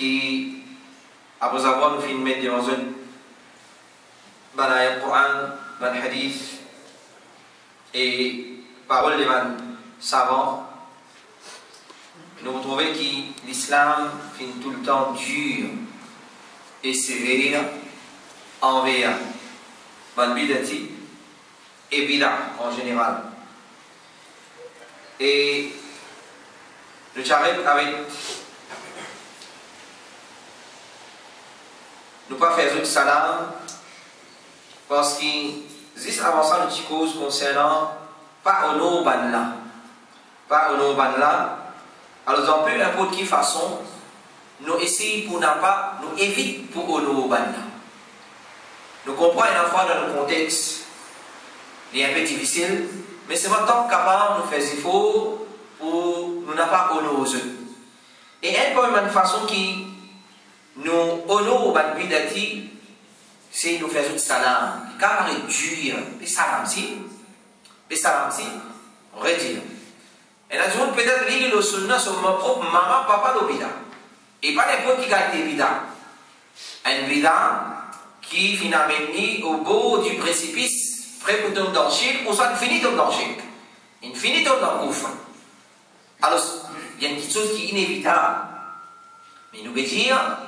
qui, après avoir nous filmé dans une le Coran, le Hadith et parole des savants, nous retrouvons que l'islam finit tout le temps dur et sévère envers les bidati et bida en général. Et le charrette avec nous pas faire une salam parce qu'il existe avant ça une petite cause concernant pas au banla. Pas au banla. Alors, peu importe qui façon, nous essayons pour ne pas, nous évitons pour au banla. Nous comprenons une fois dans le contexte, il est un peu difficile, mais c'est maintenant capable de faire des efforts pour nous n'a pas au et un peu une façon qui nous honore ban bidati, c'est nous faire une salam. Car on réduire les salam si, on retire. Et là, peut-être lire le sunna sur mon propre maman, papa de bida. Et pas n'importe qui gagne des bida. Un bida qui finalement mis au bout du précipice, prêt pour tomber dans le shirk, ou soit fini tomber dans le shirk. Il finit tomber dans le gouffre. Alors, il y a une petite chose qui est inévitable. Mais nous veut dire,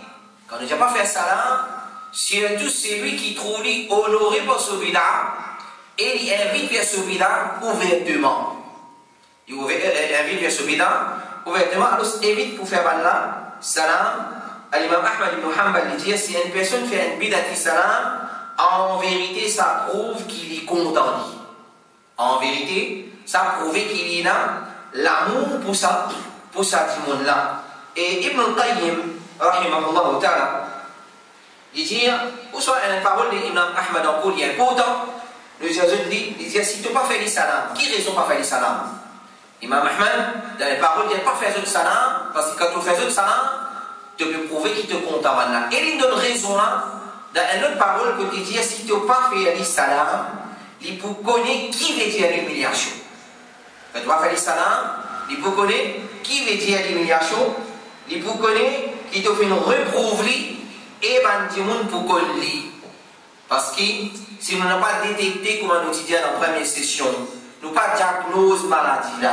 quand nous n'avons pas fait salam, surtout celui qui trouve lui honoré par ce bida, et il invite vers ce bida ouvertement. Il invite vers ce bida ouvertement. Alors, évite pour faire là, salam. L'imam Ahmad ibn Hanbal dit, si une personne fait un bidati salam, en vérité, ça prouve qu'il est content. En vérité, ça prouve qu'il y a l'amour pour ça monde-là. Et Ibn al-Qayyim, rahimahullah ta'ala, il dit, ou soit une parole de l'imam Ahmad en cours, il est important, il dit, si tu n'as pas fait le salam, qui raison pas faire le salam? Imam Ahmad, dans les paroles, il n'a pas fait le salam, parce que quand tu fais le salam, tu peux prouver qu'il te compte avant là. Et il donne raison là, dans une autre parole, que il dit, si tu n'as pas fait le salam, il peut connaître qui veut dire l'humiliation. Quand tu vas faire le salam, il peut connaître qui veut dire l'humiliation, il peut connaître qui te fait une reprouve et bandimoun pour coller. Parce que si nous n'avons pas détecté, comme nous disons dans la première session, nous n'avons pas diagnose maladie là,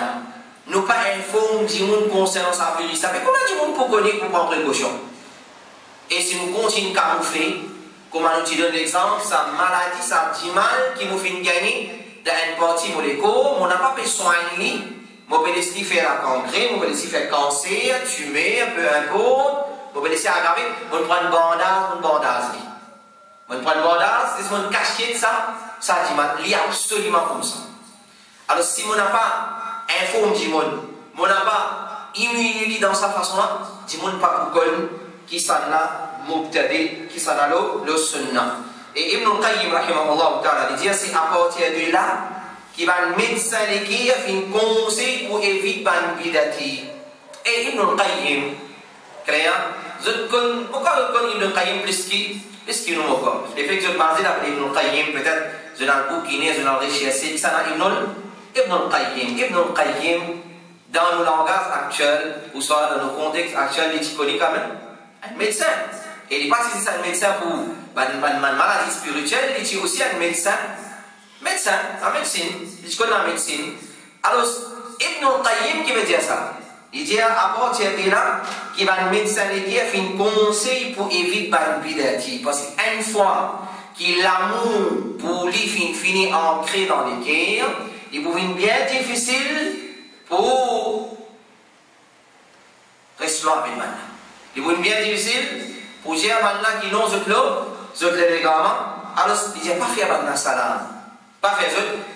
nous n'avons pas informé du monde concernant sa vie, ça fait comment du monde pour connaître pour prendre précaution. Et si nous continuons à camoufler, comme nous disons l'exemple, sa maladie, sa dit mal qui nous fait gagner dans une partie molécule, on n'a pas besoin de soigner. On peut laisser faire la cancre, on peut laisser faire cancer, tumeur, peu importe. On peut laisser aggraver, on prend une bandage. On prend une bandage, c'est on cache ça dit mal, il est absolument comme ça. Alors si on n'a pas informé du monde, on n'a pas immunisé dans sa façon-là, du monde pas pour qu'on qui s'en a mubtadi, qui s'en a le sunna. Et Ibn al-Qayyim, rahimahullah ta'ala, il dit, c'est à partir de là, qui va le médecin qui a fait un conseil pour éviter ban bidati. Et Ibn al-Qayyim, pourquoi Ibn al-Qayyim plus qu'il nous encore? Le fait que je pense d'appeler Ibn al-Qayyim, peut-être, je l'ai bouquiné, je l'ai recherché, ça n'a Ibn al-Qayyim, dans nos langages actuels, ou soit dans nos contextes actuels, il est connu quand même un médecin. Et il n'est pas si c'est un médecin pour une maladie spirituelle, il est aussi un médecin. En médecine, il connaît la médecine. Alors, Ibn al-Qayyim qui veut dire ça? Il dit à partir de là, qu'il va le médecin qui a fait un conseil pour éviter ban bidati. Parce qu'une fois que l'amour pour lui finit ancré dans les cœurs, il devient bien difficile pour rester avec maintenant. Il devient bien difficile pour dire maintenant qu'il n'ose pas les légaments. Alors, il dit pas faire maintenant salam. Pas faire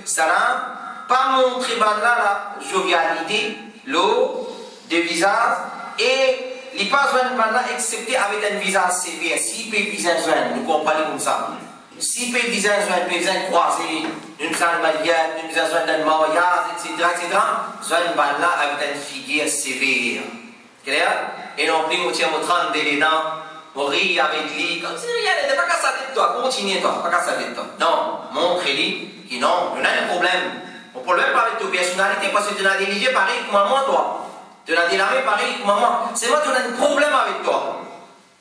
salam, pas montrer la jovialité, l'eau, de visage, et il n'y a pas besoin de accepter avec un visage sévère. Si il peut besoin, nous comprenons comme ça. Si il peut besoin croiser, une besoin de mariage, une besoin d'un mariage, etc., besoin de avec une figure sévère. Clair? Et non plus, on tient au 30 des dents. On rit avec lui, comme si rien n'était pas qu'à sa tête, toi, continue toi, pas qu'à sa tête, toi. Non, montre-lui que non, on a un problème. Mon problème pas avec ta personnalité, parce que tu as des pareil comme moi, toi. Tu as des lames pareil comme moi. C'est moi qui ai un problème avec toi.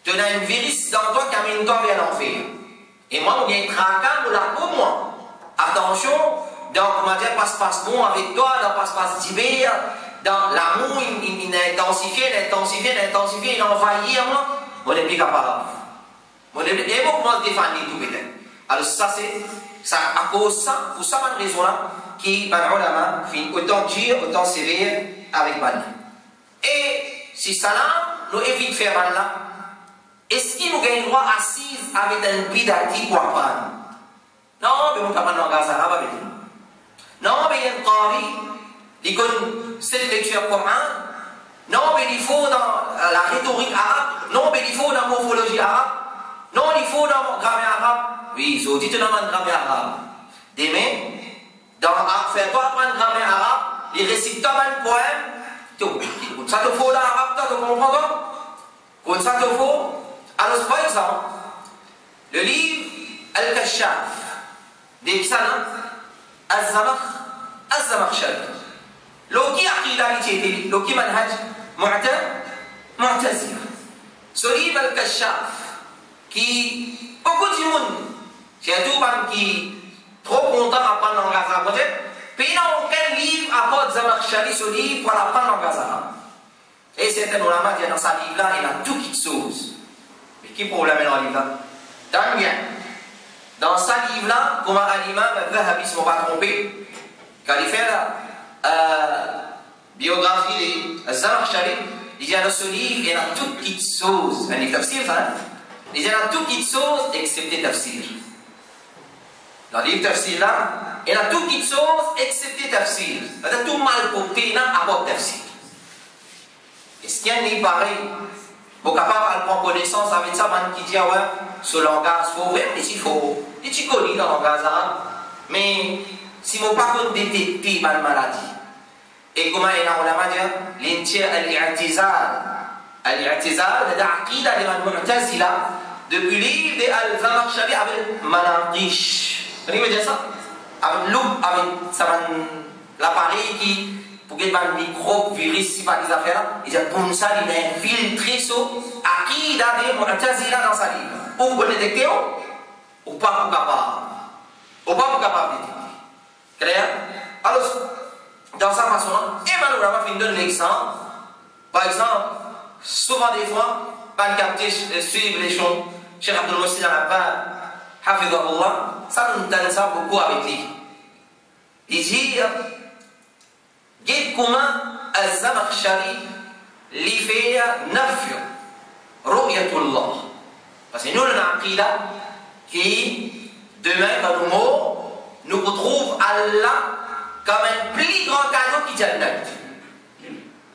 Tu as un virus dans toi qui amène toi vers l'enfer. Et moi, il y a un tracas pour moi. Attention, donc, comment dire, passe-passe bon avec toi, dans passe-passe d'hiver, dans l'amour, il intensifie, il envahit moi. On n'est plus capable. Et moi, comment se défendre tout peut-être. Alors, ça, c'est ça, à cause de ça, pour ça, une raison-là, qui, autant dire, autant sévère avec Bani. Et si ça là, nous évitons de faire mal là, est-ce qu'il nous gagne le droit assise avec un bidati pour apprendre? Non, mais nous ne pouvons pas apprendre langage arabe avec nous. Non, mais il y a un qari, il connaît cette lecture Coran. Non, mais il faut dans la rhétorique arabe. Non, mais il faut dans la morphologie arabe. Non, il faut dans la grammaire arabe. Oui, ils ont dit que dans la grammaire arabe. Demain, fais-toi apprendre la grammaire arabe, il récite un poème. Ça te faut dans l'arabe, tu comprends? Comme ça te faut. Alors, par exemple, le livre Al-Kashaf des Psalms, Az-Zamakhshari. L'oki aqidalité, l'oki manhaj, Mu'tazila. Ce livre Al-Kashaf, qui, beaucoup de monde, c'est tout qui trop content d'apprendre langage arabe, puis dans aucun livre apporte Zamakhshari ce livre pour apprendre langage arabe. Et certains ulama disent dans ce livre-là, il a tout qui chose. Mais qui problème est dans le livre-là? Tant bien. Dans ce livre-là, comment l'imam al-Zahabi, si je ne me pas trompé, quand il fait la biographie de Zamakhshari, il dit dans ce livre, il y a tout qui chose. Il y a tafsir, ça, hein? Il y a tout qui chose, excepté tafsir. Dans le livre tafsir là, il y a tout qui chose, excepté tafsir. Il y a tout mal porté, à part tafsir. Est-ce qu'il y a un pareil? Pour capable de prendre connaissance avec ça, man qui dit ouais, ce langage, il faut vraiment, il faut. Et tu connais dans le langage arabe. Mais si je ne peux pas détecter ma maladie, et comment il y a un dit, l'entier al-i'tizal. Al-i'tizal, c'est l'aqida de Mu'tazila, depuis le livre de Al-Zamakhshari avec Manaqish. Vous voyez dire ça? Avec l'appareil qui. Pour qu'il y ait un microbe, virus, si pas des affaires là, il dit comme ça, il a infiltré ce aqida de Mu'tazila dans sa livre. Ou vous pouvez détecter ou pas pour capable. Ou pas pour capable de détecter. Clair? Alors, dans sa façon-là, Emmanuel va finir donner l'exemple. Par exemple, souvent des fois, pas capter, suivre les choses, Cheikh Abdul Muhsin al-Abbad, Hafidhahullah, ça nous donne ça beaucoup avec lui. Il dit, comment Az-Zamakhshari lui fait nafyu ru'yatullah. Parce que nous, on a un aqida qui, demain, dans nos mots, nous retrouvons Allah comme un plus grand cadeau qui Jannat.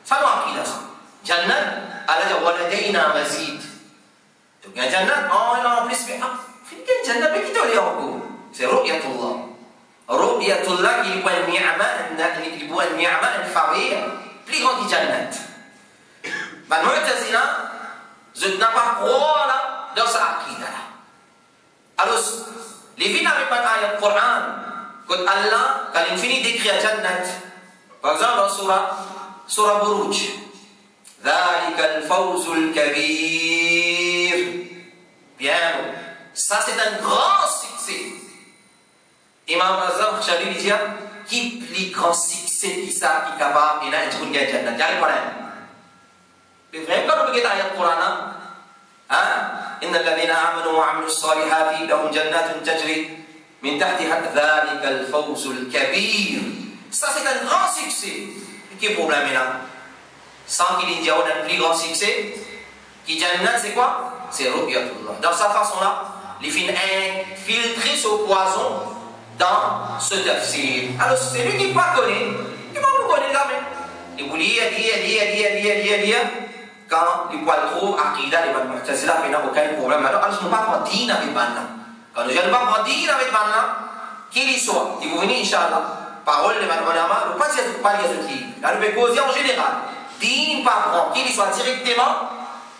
Ça, nous aqida ça. Jannat, Allah dit waladayna mazid. Donc, il y a Jannat, il a en plus fait, Jannat, mais qui te l'est encore? C'est ru'yatullah. Ru'yatullah qui est un ni'ama, un faveur, plus grand que Jannat. Mais Mu'tazila, je n'ai pas croire dans sa aqida. Alors, les vignes avec un ayat du Coran, quand Allah, quand il finit d'écrire Jannat, par exemple dans Surah Buruj, ذَلِكَ الْفَوْزُ الْكَبِيرُ. Bien, ça c'est un grand succès. Imam Az-Zamakhshari dit qui plus grand succès qui ça qui capable il a un truc gagne Jannat. Il y a le problème. Mais vraiment quand on regarde l'ayat du Coran, إن الذين آمنوا وعملوا الصالحات لهم جنات تجري من تحتها ذلك الفوز الكبير. Ça c'est un grand succès. Quel problème est là? Sans qu'il ait dit on a un plus grand succès, qui Jannat c'est quoi? C'est ru'yatullah. Dans sa façon-là, il finit infiltrer ce poison dans ce tafsir. Alors c'est lui qui ne pas connaît, il va vous connaître quand même. Il vous lire. Quand il voit trop aqida de Mu'tazila, il n'a aucun problème. Alors je ne vais pas prendre dîne avec Banna. Quand je ne vais pas prendre dîne avec Banna, qu'il y soit, il vous venir, Inch'Allah, parole de Manama, ne pas dire ce qui. Là, nous pouvons causer en général. Dîne pas prendre, qu'il y soit directement,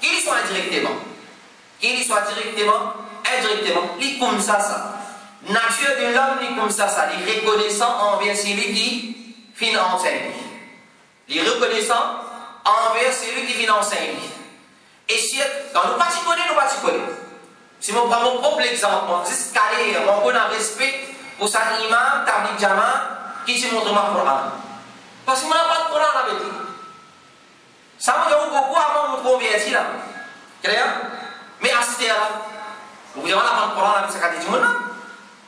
qu'il y soit indirectement. Qu'il y soit directement, indirectement. Il est comme ça. Nature de l'homme, il est comme ça. Il est reconnaissant envers celui qui finance lui. Il est reconnaissant envers celui qui finance lui. Et si, quand nous ne connaissons connaît. Si on prend mon propre exemple, on dit qu'aller, on connaît un respect pour sa imam, tablik jama, qui se montre ma Coran. Parce qu'on n'a pas de Coran avec lui. Ça m'a dit beaucoup avant de me convertir là. Clair? Mais à ce là, vous voulez avoir le Coran avec sa qualité du monde?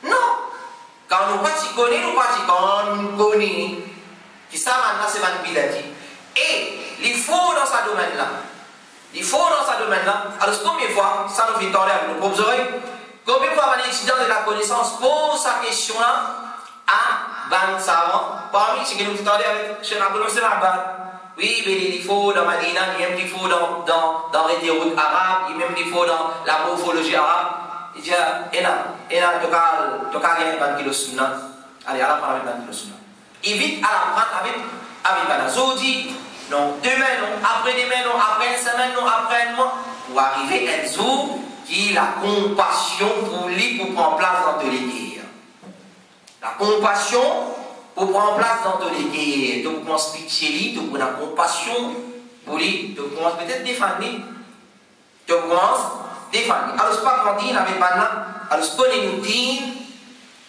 Non. Quand nous ne connaissons pas, quand nous connaissons, qui ça maintenant c'est une bidati. Et il faut dans ce domaine-là. Il faut dans ce domaine-là. Alors combien de fois, ça nous fait parler avec nos propres oreilles, combien de fois un étudiant de la connaissance pose sa question-là à Ban Savant, parmi ceux qui nous fait parler avec Cheikh Abdul Hussein Abbad. Oui, mais il faut dans Madina, il faut dans les routes arabes, il faut dans la morphologie arabe. Il dit, toka gagner 20 kilos sunna. Allez, à la fin avec 20 kilos sunna. Évite à la prendre avec la Zodi, non, demain, non, après-demain, non, après une semaine, non, après un mois, pour arriver à un jour qui a la compassion pour lui pour prendre place dans tous les guerres. La compassion pour prendre place dans tous les guerres. Donc, on se pique chez lui, donc on a compassion pour lui, donc on commence peut-être défendre lui. Donc, on commence défendre. Alors, c'est pas qu'on dit, avec Banna, alors, ce qu'on nous dit,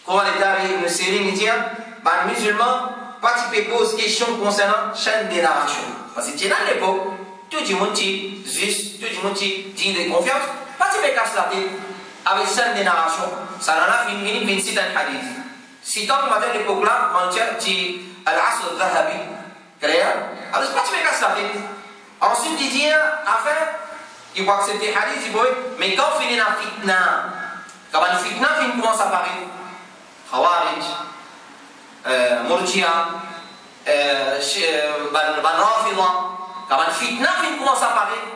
comment l'État avec une série, nous dit, les musulmans, pas tu peux poser question concernant chaîne de narration. Parce que tu es dans l'époque, tout le monde dit juste, tout le monde dit de confiance, pas tu peux casser la tête avec chaîne de narration. Ça en a fini 26 ans de hadith. Si tant que à l'époque là, on dit Al-Asr al-Dhahabi, alors c'est pas tu peux casser la tête. Ensuite, il dit, afin, il va accepter hadith, il dit, mais quand on finit la fitna, quand la fitna commence à apparaître, Khawarij, Murji'a, Ban Rafida, quand la fitna commence à apparaître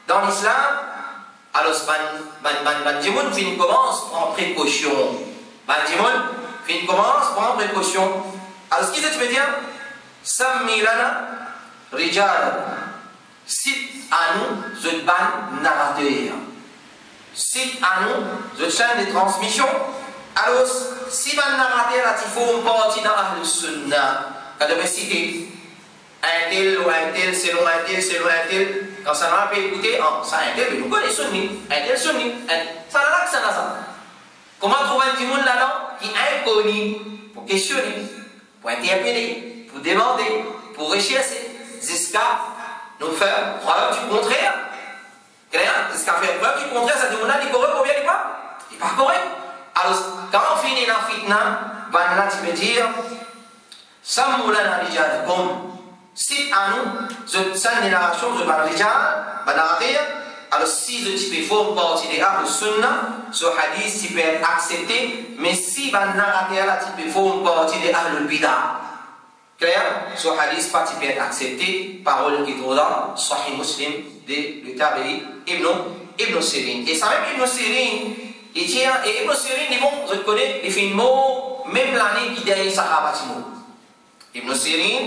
dans l'islam, alors Ban Jimoun commence en précaution. Ban Jimoun commence en précaution. Alors ce qui veut dire, Sammi lana rijal, cite à nous, ce ban narrateur. Cite à nous, ce chaîne de transmission. Alors, si ban narrateur, il faut une partie dans Ahl Sunnah. Quand on veut citer un tel ou un tel, selon un tel, selon un tel, quand ça n'a pas écouté, ça un tel, mais nous connaissons sunni, un tel sunni, ça n'a pas que ça n'a ça. Comment trouver un petit monde là-dedans qui est inconnu pour questionner, pour interpeller, pour demander, pour rechercher, jusqu'à nous faire preuve du contraire. Jusqu'à faire preuve du contraire, ça demande là, il est correct ou bien il n'est pas? Il n'est pas correct. Alors, quand on finit la fitna, ben là, tu peux dire, Samoulana Rijal, comme si à nous, je sens des narrations, je parle Rijal, ben narrateur, alors si je peux faire partie des Ahl Sunnah, ce hadith, tu peux être accepté, mais si ben narrateur, là, tu peux faire partie des Ahl Bidah. Clair? Ce hadith, pas tu peux être accepté, parole qui est dans Sahih Muslim, de l'Utabi, Ibn Sirin. Et ça même Ibn Sirin, il tient, et Ibn Sirin, ils vont, je connais, il fait une mot, même l'année qui derrière Sahaba Timo. Ibn Sirin,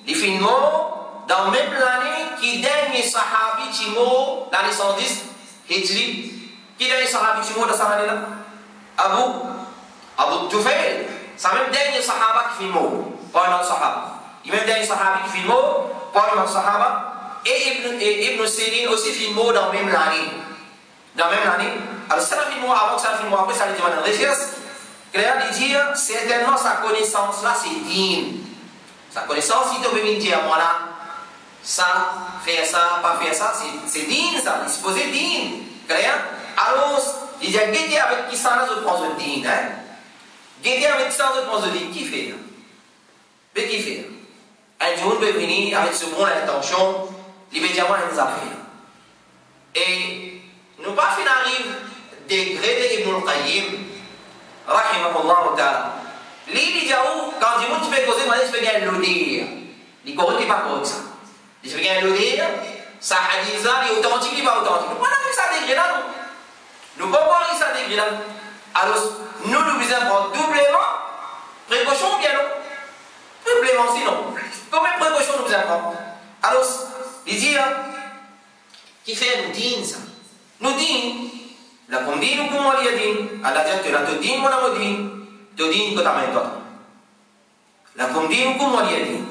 il fait une mot, dans même l'année qui derrière Sahabi Timo, l'année 110, Hijri, qui derrière Sahabi Timo dans sa année-là? Abu Tufail, ça même dernier Sahaba qui fait une mot, pas un autre Sahaba. Il même dernier Sahabi qui fait une mot, pas un autre Sahaba. Et Ibn Sirin aussi fait une mot dans même l'année. Dans même l'année. Alors, ça fait une mot avant, ça fait une mot après, ça lui demande une recherche. Claire de dire, certainement sa connaissance là, c'est digne. Sa connaissance, il te veut dire, moi là, ça, faire ça, pas faire ça, c'est digne ça, il se posait digne. Claire? Alors, il dit, guettez avec qui ça, là, je prends le digne. Guettez avec qui ça, je prends le digne. Qui fait? Mais qui fait? Un jour peut venir avec ce bon intention, immédiatement à nous affaires. Et nous pas fin arrive dégrader Ibn al-Qayyim, rahimahullah ta'ala. Lui, il dit, quand tu peux causer, tu peux gagner l'odeur. Il ne pas correct ça. Il peut gagner l'odeur, ça hadith ça, il est authentique, il n'est pas authentique. Nous ne pouvons pas ça dégrader là, nous. Nous ne pouvons pas ça dégrader là. Alors, nous devons prendre doublement précaution ou bien non? Doublement sinon. Combien de précautions nous devons prendre? Alors, il dit, qui fait nous dîne ça? Nous dîne. La condine ou comment il dit? Allah dit, tu la te dîne, mon amour dîne. Te dîne que ta main toi. La condine ou comment il dit?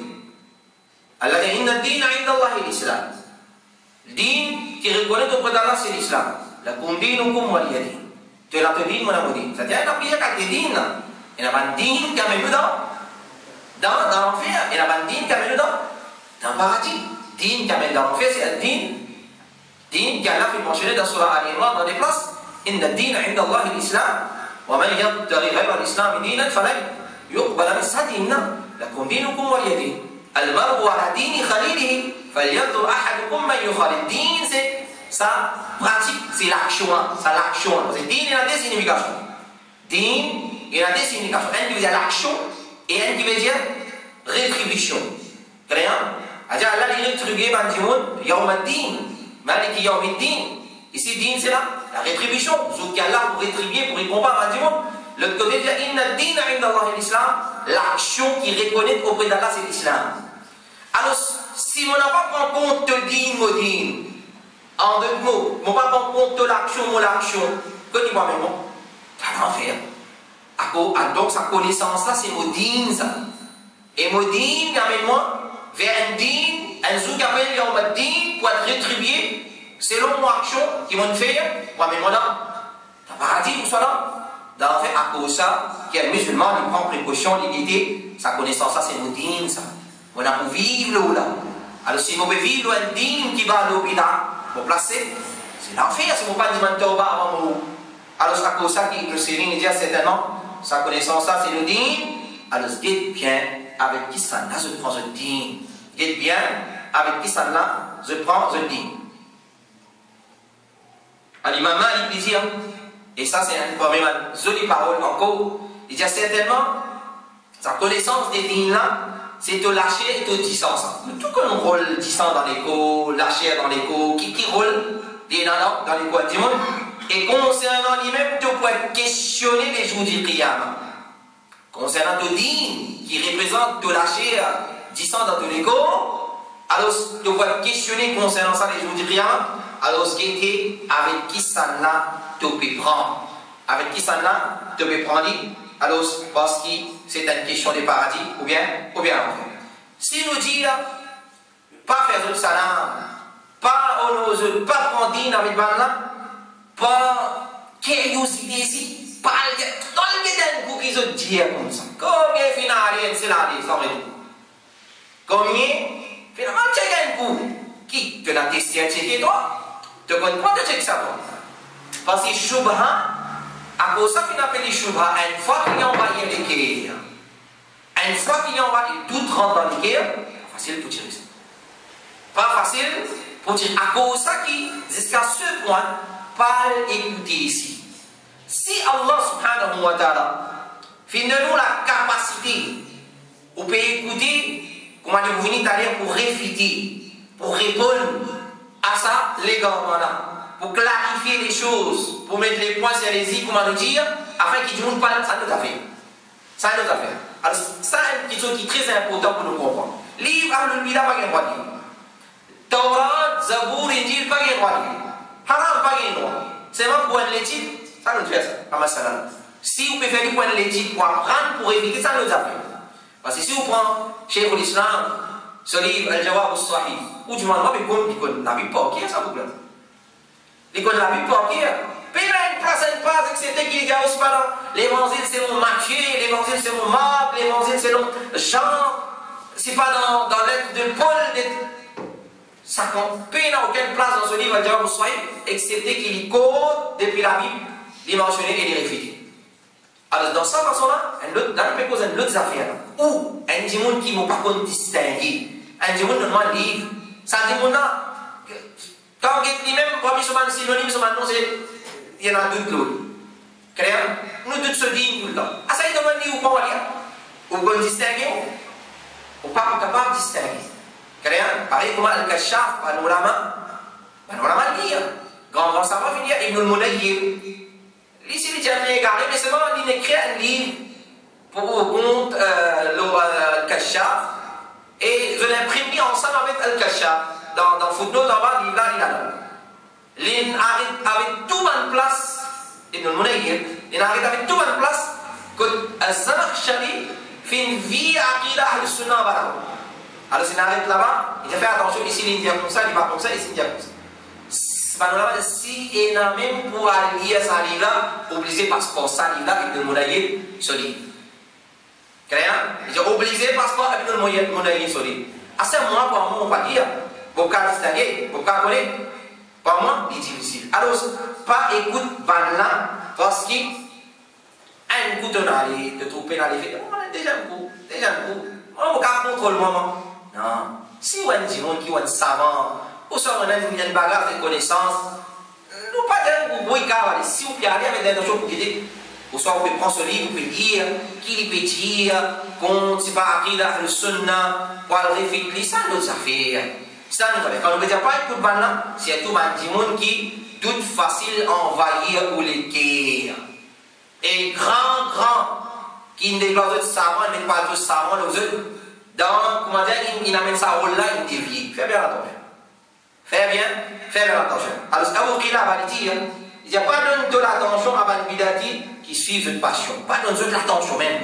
Allah dit, inna dîne inda Allah l'islam. Dîne qui reconnaît auprès d'Allah, c'est l'islam. lakum dinukum waliyadin. Tu la te din, mon amour. C'est-à-dire, il y a plusieurs cas de din. Il y a un din qui amène nous dans l'enfer. Il y a un din qui amène nous dans le paradis. Din qui amène dans l'enfer, c'est un din. Din qui Allah fait mentionner dans Surah Al-Imran dans des places. Inna din inda Allah l'Islam. Wa man yabtaghi ghayra l'Islam dinan falan yuqbala min sa dinna. Lakum dinukum waliyadin. Al-mar'u ala dini khalilihi. Falyanzur ahadukum man yukhalid. Din, c'est ça pratique, c'est l'action. Ça l'action. Parce que din, il a des significations. Din, il a des significations. Un qui veut dire l'action et un qui veut dire rétribution. Clair? C'est-à-dire, Allah, il rétribue dans le monde, Yawm ad-din, Maliki Yawm ad-din. Ici, din, c'est là, la rétribution. Sauf qu'il y a là pour rétribuer, pour répondre dans le monde. L'autre côté, il dit, Inna ad-din inda Allah l'Islam. L'action qui reconnaît auprès d'Allah, c'est l'Islam. Alors, si on n'a pas pris en compte din, mot din, en deux mots, on n'a pas pris en compte l'action, mot l'action, que tu vois même, tu vas en faire. Donc, sa connaissance-là, c'est mot din, ça. Et mot din, amène-moi vers un din, un zou qui appelle Yawm ad-din pour être rétribué selon mon action qui vont faire, pour amène-moi là. T'as paradis pour ça là? Dans le fait, à cause de ça, qu'un musulman, il prend précaution, il dit, sa connaissance-là, c'est mot din, ça. On a pour vivre là. Alors, si on veut vivre un din qui va à l'hôpital, pour placer, c'est l'enfer, si on ne pas dire tauba avant mot. Alors, c'est à cause de ça que le Seigneur dit certainement, sa connaissance-là, c'est le din. Alors, dites bien avec qui ça là, je prends ce din. Dites bien avec qui ça là, je prends ce din. Alors, l'imam il dit, et ça, c'est une jolie parole encore, il dit certainement, sa connaissance des din là, c'est te lâcher et te distance. Tout comme on roule distance dans l'écho, lâcher dans l'écho, qui roule dans l'écho du monde. Et concernant lui-même, tu peux questionner les jours du qiyam. Concernant te din, qui représente te lâcher distance dans ton écho, alors tu peux questionner concernant ça les jours du qiyam. Alors ce qui était avec qui ça là, tu peux prendre. Avec qui ça là, tu peux prendre. Alors, parce que c'est une question de paradis, ou bien l'enfer. Si nous disons, pas faire de salam, pas honorer, pas prendre din avec Banna, pas curiosité ici, pas dans le coup qu'ils ont dit comme ça. Combien finalement, c'est là, sans raison. Combien, finalement, tu as un coup qui te l'a testé, checké toi, tu connais pas de checker ça toi. Parce que Shubha, à cause de ça, on appelle les Shubha, une fois qu'il y a envoyé l'équerre, une fois qu'il y a envoyé tout rentre dans l'équerre, pas facile pour tirer ça. Pas facile pour tirer. À cause de ça, jusqu'à ce point, pas écouter ici. Si Allah subhanahu wa ta'ala fait de nous la capacité, on peut écouter, comment vous venez d'aller pour réfuter, pour répondre à ça légalement là. Pour clarifier les choses, pour mettre les points sur les i, comment le dire, afin qu'ils ne disent pas, ça nous a fait. Ça nous a fait. Alors, ça, c'est quelque chose qui est très important pour nous comprendre. Livre, Ahlul-Bidah, pas de droit de lire. Taurat, Zabour, Injil, pas de droit de lire. Haram, pas de droit. C'est vraiment pour l'étude, ça nous fait ça. Si vous pouvez faire du point de l'étude pour apprendre, pour éviter, ça nous a fait. Parce que si vous prenez Cheikh l'Islam, ce livre, Al-Jawab al-Sahih, ou du moins, il connaît la Bible, ok, ça vous plaît. Il connaît la Bible, ok. Puis là, une place, etc. qui dit aussi pendant l'évangile selon Matthieu, l'évangile selon Marc, l'évangile selon Jean. C'est pas dans l'être de Paul. Ça compte. Puis il n'y a aucune place dans ce livre, Al-Jawab al-Sahih, excepté qu'il y code depuis la Bible, les mentionner et les réfuter. Alors, dans cette façon-là, dans le cause d'une autre affaire, où un démon qui ne m'a pas distingué, un démon de moi livre, ça démon-là, quand on dit lui-même, parmi ce synonyme, ce nom, il y en a deux clous. Clair? Nous tous se disons tout le temps. Ah, ça y est, demande où qu'on va lire? Où qu'on distingue? Ou pas capable de distinguer. Clair? Pareil comme Al-Kashaf, panorama lire. Grand savant, il y a Ibn al-Munayyir. Ici, il a bien égaré, mais seulement il écrit un livre pour compte Al-Kashaf et je l'ai imprimé ensemble avec Al-Kashaf dans le footnote en bas, il a là. Il avait tout en place, Ibn al-Munayyir, il avait tout en place que Al-Zamakhshari fait une vie à Aqida Ahl-Sunnah Bala. Alors, s'il arrête là-bas, il a fait attention, ici il dit comme ça, il va comme ça, ici il dit comme ça. si il a même pour aller lire ce livre-là, obligé passeport, ça livre-là, avec le monaïe sur livre. Clair? Il est obligé passeport avec le monaïe sur livre. À ce moment, pour moi, on va dire, vous pouvez distinguer, vous pouvez connaître. Pour moi, c'est difficile. Alors, pas écoute banla, parce qu'il un coup de trouper dans les faits. Déjà un coup. On va contrôler le moment. Non. Si on a des gens qui sont savants, ou soit on a une bagage de connaissances, nous pas dire que si vous pouvez aller avec des choses pour guider, ou soit vous pouvez prendre ce livre, vous pouvez lire, qui peut dire, qu'on ne sait pas Aqida le Sunna, pour le réfléchir, ça nous a fait. Ça nous a fait. Quand on ne veut dire pas écoute banla, c'est tout le monde qui doute facile envahir ou les guerres. Et grand, qui ne déclare de savant, mais pas de savant, les autres, dans, comment dire, il amène sa rôle là, il dévie. Fais bien attention. Fais bien attention. Alors, Abu Qila va dire, il n'y a pas de l'attention à Ban Bidati qui suivent une passion. Pas de l'attention même.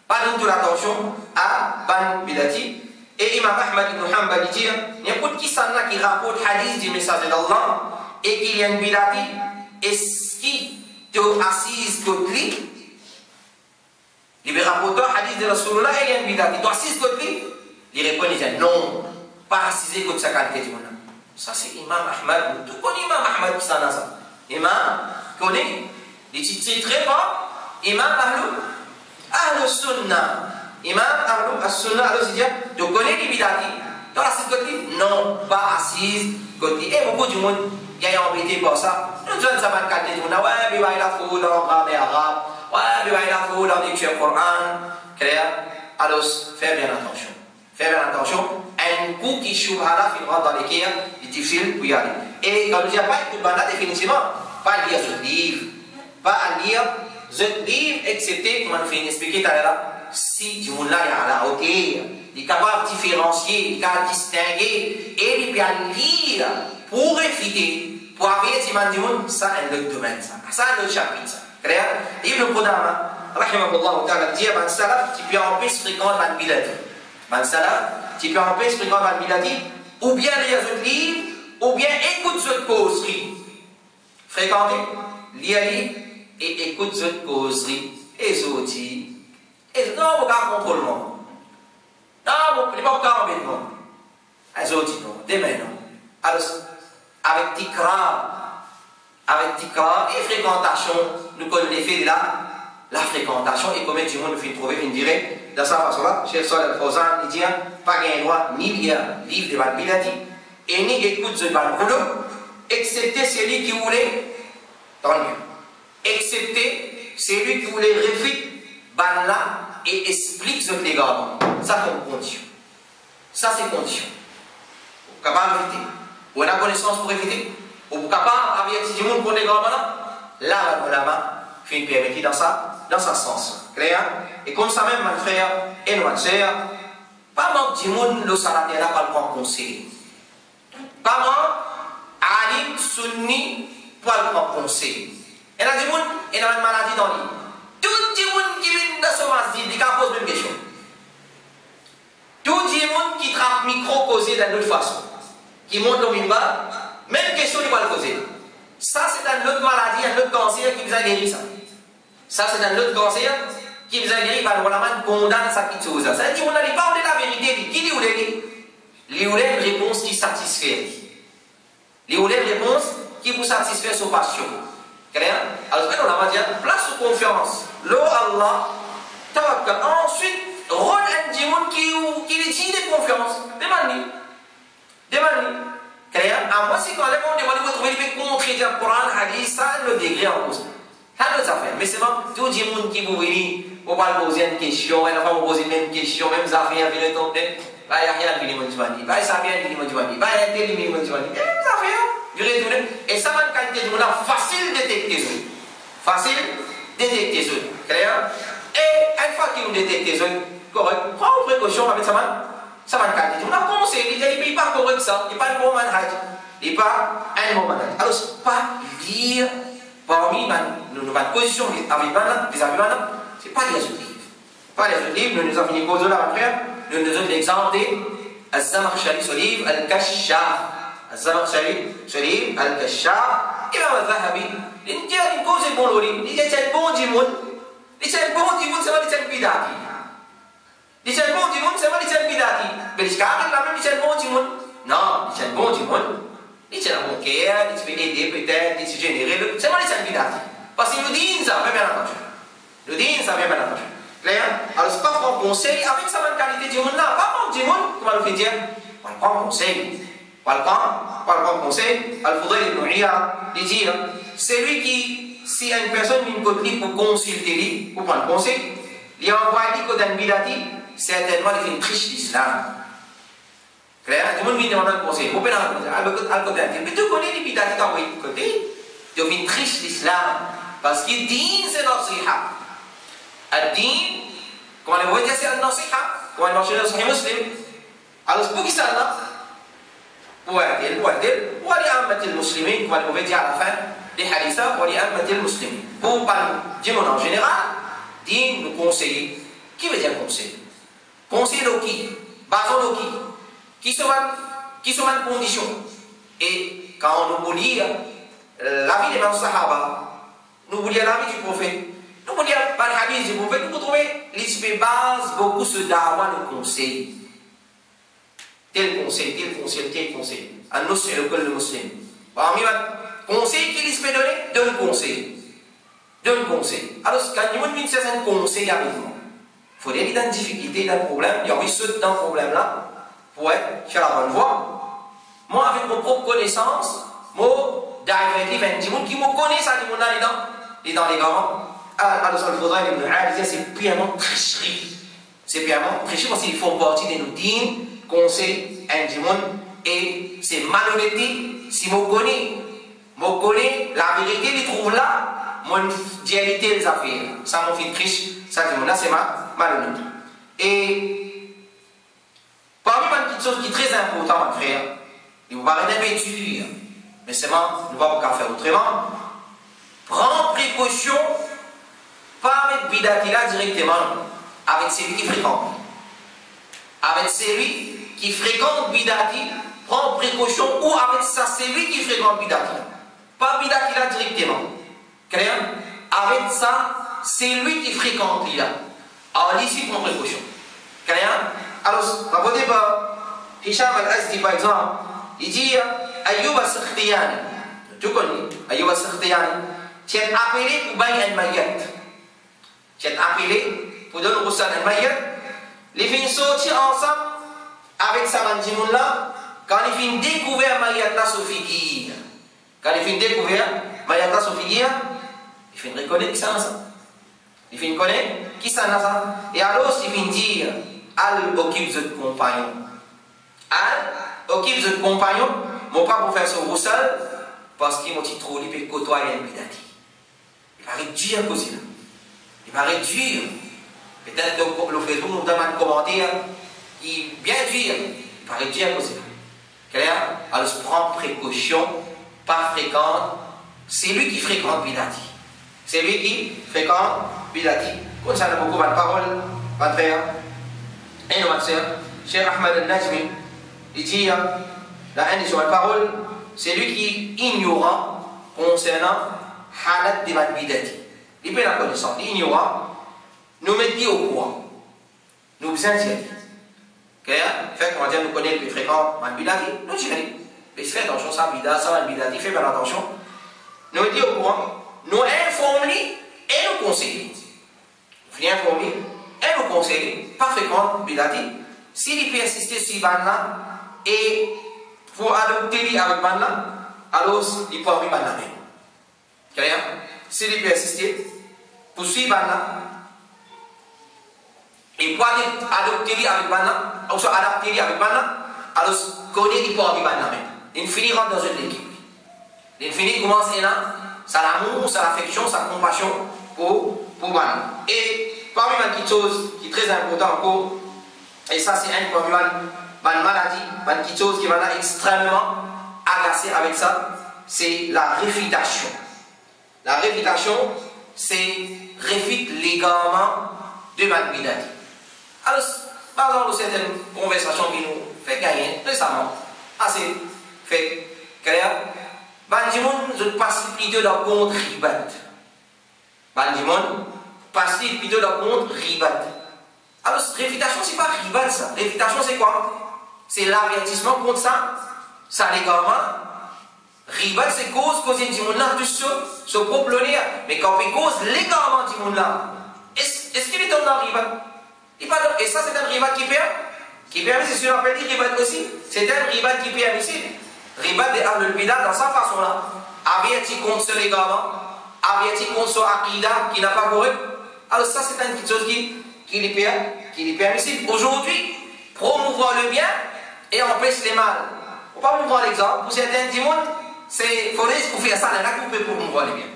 Pas de l'attention à Ban Bidati. Et Imam Ahmad ibn Hanbal dit, n'importe qui s'en a qui rapporte hadith du message d'Allah et qu'il y a une Bidati, est-ce qui te assise contre lui? Il rapporte un hadith de Rasulullah et il y a une Bidati. Tu assises contre lui? Il répond, il dit non, pas assisé contre sa qualité du monde. Ça c'est Imam Ahmad. Tout connaît Imam Ahmad qui s'en a ça. Imam connaît. Il dit très pas. Imam Ahlul Sunnah. Imam Ahlul Sunnah. Alors il dit, tu connais les Bidati? Tu assises contre lui? Non, pas assise contre lui. Et beaucoup du monde qui est embêté par ça. Nous sommes ça va qualité du monde. Ouais, mais il a fou dans le grammaire arabe. Ouais, mais il a fou dans l'écriture Coran. Clair? Alors fais bien attention. Fais bien attention. Un coup qui choubhara filera dans les guerres, c'est difficile pour y aller. Et quand je dis pas écoute banal, définitivement, pas lire ce livre. Pas à lire ce livre, excepté, comme on fait expliquer tout à l'heure, si du monde là est à la hauteur, il est capable de différencier, il est capable de distinguer, et il peut lire pour réfuter, pour avoir du monde, ça est le domaine, ça. Ça est le chapitre, ça. Clair? Ibn Qudama, rahimahullah ta'ala, dit à Salaf, qui peut empêcher ce fréquent dans le bilad. Salaf, tu peux empêcher ce grand Biladi, ou bien lire ce livre, ou bien écoute cette causerie. Fréquenter, lire et écoute cette causerie. Et ça dit, non, vous ne contrôlez pas. Non, vous ne pouvez pas embêter. Et ça dit, non, demain non. Alors, avec tikra et fréquentation, nous connaissons l'effet de la fréquentation et comment du monde fait trouver une durée. De cette façon-là, Cheikh Salih Al-Fawzan, il dit, pas gain droit ni lire livre de Ban Biladi, et ni écoute de Ban Koulou, excepté celui qui voulait, tant mieux, excepté celui qui voulait réfuter Ban là et explique ce que les gars. Ça, c'est une condition. Ça, c'est une condition. Vous êtes capable d'éviter. Vous avez la connaissance pour éviter. Vous êtes capable d'avoir du monde pour les gars là, la main, fait une permettre dans ce sens. Clair? Et comme ça même, mon frère et ma soeur, pas mal du monde le salataire là pas le prendre conseil. Pas mal, alim, sunni, pas le prendre conseil. Et là, du monde, il y a une maladie dans lui. Tout le monde qui vient dans ce masjid, il pose une question. Tout le monde qui trappe micro causé d'une autre façon, qui monte au minbar, même question il va le poser. Ça, c'est une autre maladie, un autre cancer qui vous a guéri ça. Ça, c'est un autre cancer qui vous a guéri par le condamne sa petite chose. Ça veut dire qu'on n'allait pas de la vérité. Qui dit ou les une réponse qui satisfait. Les une réponse qui vous satisfait sur passion. Clair? Alors, on va dire place de confiance. L'eau Allah, tawakkal. Ensuite, rôle un démon qui les dit de confiance. Demande-lui. Clair? À moi, c'est quand on demande de trouver des contredire le Coran, hadith, ça, le degré en cause. Ça, nous a fait. Mais c'est bon, tout le monde qui vous dit, on va poser une question, et on va poser une question, même ça fait un peu de temps. Bah, il y a rien de l'immondiwani. Bah, ça vient de l'immondiwani. Bah, il y a de l'immondiwani. Et ça fait, et ça va une qualité de monde facile de détecter les autres. Facile de détecter les autres. Clair? Et une fois qu'ils nous détectent les autres, correct, prends une précaution avec ça va une qualité de monde. On conseille, il n'est pas correct ça, il n'est pas un bon manhaj. Il n'est pas un bon manhaj. Alors, pas lire parmi notre position avec vis-à-vis maintenant, ce n'est pas les autres livres. Pas les autres livres, nous avons fini cause là après. Nous avons l'exemple de Al-Zamakhshari, ce livre, Al-Kashaf. الزمخشري شريف الكشاف إمام الذهبي لنجي كوزي بولوري نجي تنبون جيمون لتنبون جيمون سما لتنبيداتي لتنبون جيمون سما لتنبيداتي بالإشكال لما لتنبون جيمون non لتنبون جيمون لتنبون كيا لتبيدي peut-être لتجينيري سما لتنبيداتي parce que le din ça fait bien entendu le din ça fait bien entendu clair alors c'est pas prendre conseil avec sa même qualité du monde là pas prendre du monde comment le fait dire on prend conseil on prend conseil Al-Fudayl ibn Iyad il dit c'est lui qui si une personne vient côté pour consulter lui pour prendre conseil il envoie lui côté d'un bidati certainement il fait une triche d'islam clair tout le monde vient demander un conseil vous pouvez al-côté mais tu connais les bidati t'as envoyé côté tu fais une triche d'islam parce que din c'est nasiha الدين كما نقول جالس النصيحة كما نقول صحيح مسلم على سبوك سنة وعدل ولأمة المسلمين كما نقول على فن لحديثة ولأمة المسلمين pour dire en général دين nous conseiller qui veut dire conseiller conseiller de qui basons de qui sont en condition et quand on nous lit la vie des Sahaba nous lit la vie du prophète. Nous pouvons dire par le hadith du prophète, nous pouvons trouver les bases, beaucoup ce dawa le conseil. Tel conseil, tel conseil, tel conseil. À nous, c'est le musulman. Parmi les conseils qu'il se donner, deux conseils. Deux conseils. Alors, quand nous avons un conseil avec nous, il faut dire qu'il y a une difficulté, un problème, il y a eu ce dans problème-là, pour être sur la bonne voie. Moi, avec mon propre connaissance, moi, d'arriver avec des gens qui me connaissent, dans les grands. Alors, Al-Fudayl ibn Iyad, c'est purement tricherie. C'est purement tricherie parce qu'ils font partie de nos dînes, conseils, indigènes, et c'est malhonnêteté. Si je connais la vérité, ils trouvent là, mon dialité les affaires. Ça m'a fait triche, ça dit, là, c'est malhonnête. Et parmi les petites choses qui sont très importantes, mon frère, il vous paraît un peu dur, mais seulement, nous ne pouvons pas faire autrement. Prends précaution. Pas avec Bidatila directement, avec celui qui fréquente. Avec celui qui fréquente Bidati, prend précaution, ou avec ça, celui qui fréquente Bidatila. Pas Bidatila directement. Clair? Avec ça, c'est lui qui fréquente Lila. Alors ici, prend précaution. Clair? Alors, on va dire, Hisham al-Azdi par exemple, il dit Ayyub al-Sakhtiyani. Tu connais Ayyub al-Sakhtiyani. Tu es appelé pour bailler un maillet. Tu es appelé pour donner au Roussal al-Mayyat. Les filles sortent ensemble avec sa mandimoun là. Quand les filles découvrent Mayyata Sophie, quand les filles découvrent Mayyata Sophie, les filles reconnaissent qui ça ensemble. Les filles connaissent qui ça ensemble. Et alors, les filles disent Al occupe ce compagnon. Al occupe ce compagnon. Mon pas pour faire ce Roussal parce qu'il m'a dit trop, il peut côtoyer un bidati. Il paraît dur à cause de ça. Il paraît dur. Peut-être que le Facebook nous donne un commentaire qui est bien dur. Il paraît dur à cause de ça. Clair? Alors, se prendre précaution, pas fréquente. C'est lui qui fréquente Bidati. C'est lui qui fréquente Bidati. Comme ça, on a beaucoup de paroles, mon frère et ma soeur. Cheikh Ahmed al-Najmi, il dit, la haine sur la parole, c'est lui qui est ignorant concernant Halat de Bidati. Il peut la connaissance, ignorant, nous mettons au courant, nous inquiétons. Fait qu'on va dire, nous connaissons le plus fréquent, Bidati, nous disons, mais fais attention, ça, Bidati, fais bien attention. Nous mettons au courant, nous informons et nous conseillons. Nous informons et nous conseillons, pas fréquent, Bidati, s'il peut assister sur Banna et pour adopter avec Banna, alors il peut avoir Banna même. S'il peut assister, pour suivre Banna, et pour adopter avec Banna, ou soit adapter avec Banna, alors connaître il peut avoir Banna même. Il finira dans une équipe. Il finit commencer là, ça l'amour, ça l'affection, sa compassion pour Banna. Et parmi les petites choses qui est très important encore, et ça c'est un parmi les maladies, une petite chose qui va extrêmement agacer avec ça, c'est la réfutation. La réfutation, c'est réfute légalement de Bidati. Alors, par exemple, certaines conversations qui nous fait gagner récemment, assez fait clair Banjimon je passe plutôt dans contre ribat Banjimon passe plutôt dans contre ribat. Alors réfutation c'est pas ribat ça, réfutation c'est quoi? C'est l'avertissement contre ça l'égarement. Ribat c'est cause du monde là tout ce propre mais quand on cause l'égarement du monde là est-ce qu'il est dans ribat? Et ça c'est un ribat qui permet, c'est ce qu'on appelle ribat aussi, c'est un ribat qui permet ici. Ribat de Ahlul Bidah dans sa façon là, averti contre ce l'égarement, averti contre ce akida qui n'a pas correct. Alors ça c'est une petite chose qui est permissible. Aujourd'hui, promouvoir le bien et empêcher les mal. On va vous prendre l'exemple, pour certains du monde, il faudrait que vous fassiez ça, là que vous pouvez promouvoir le bien.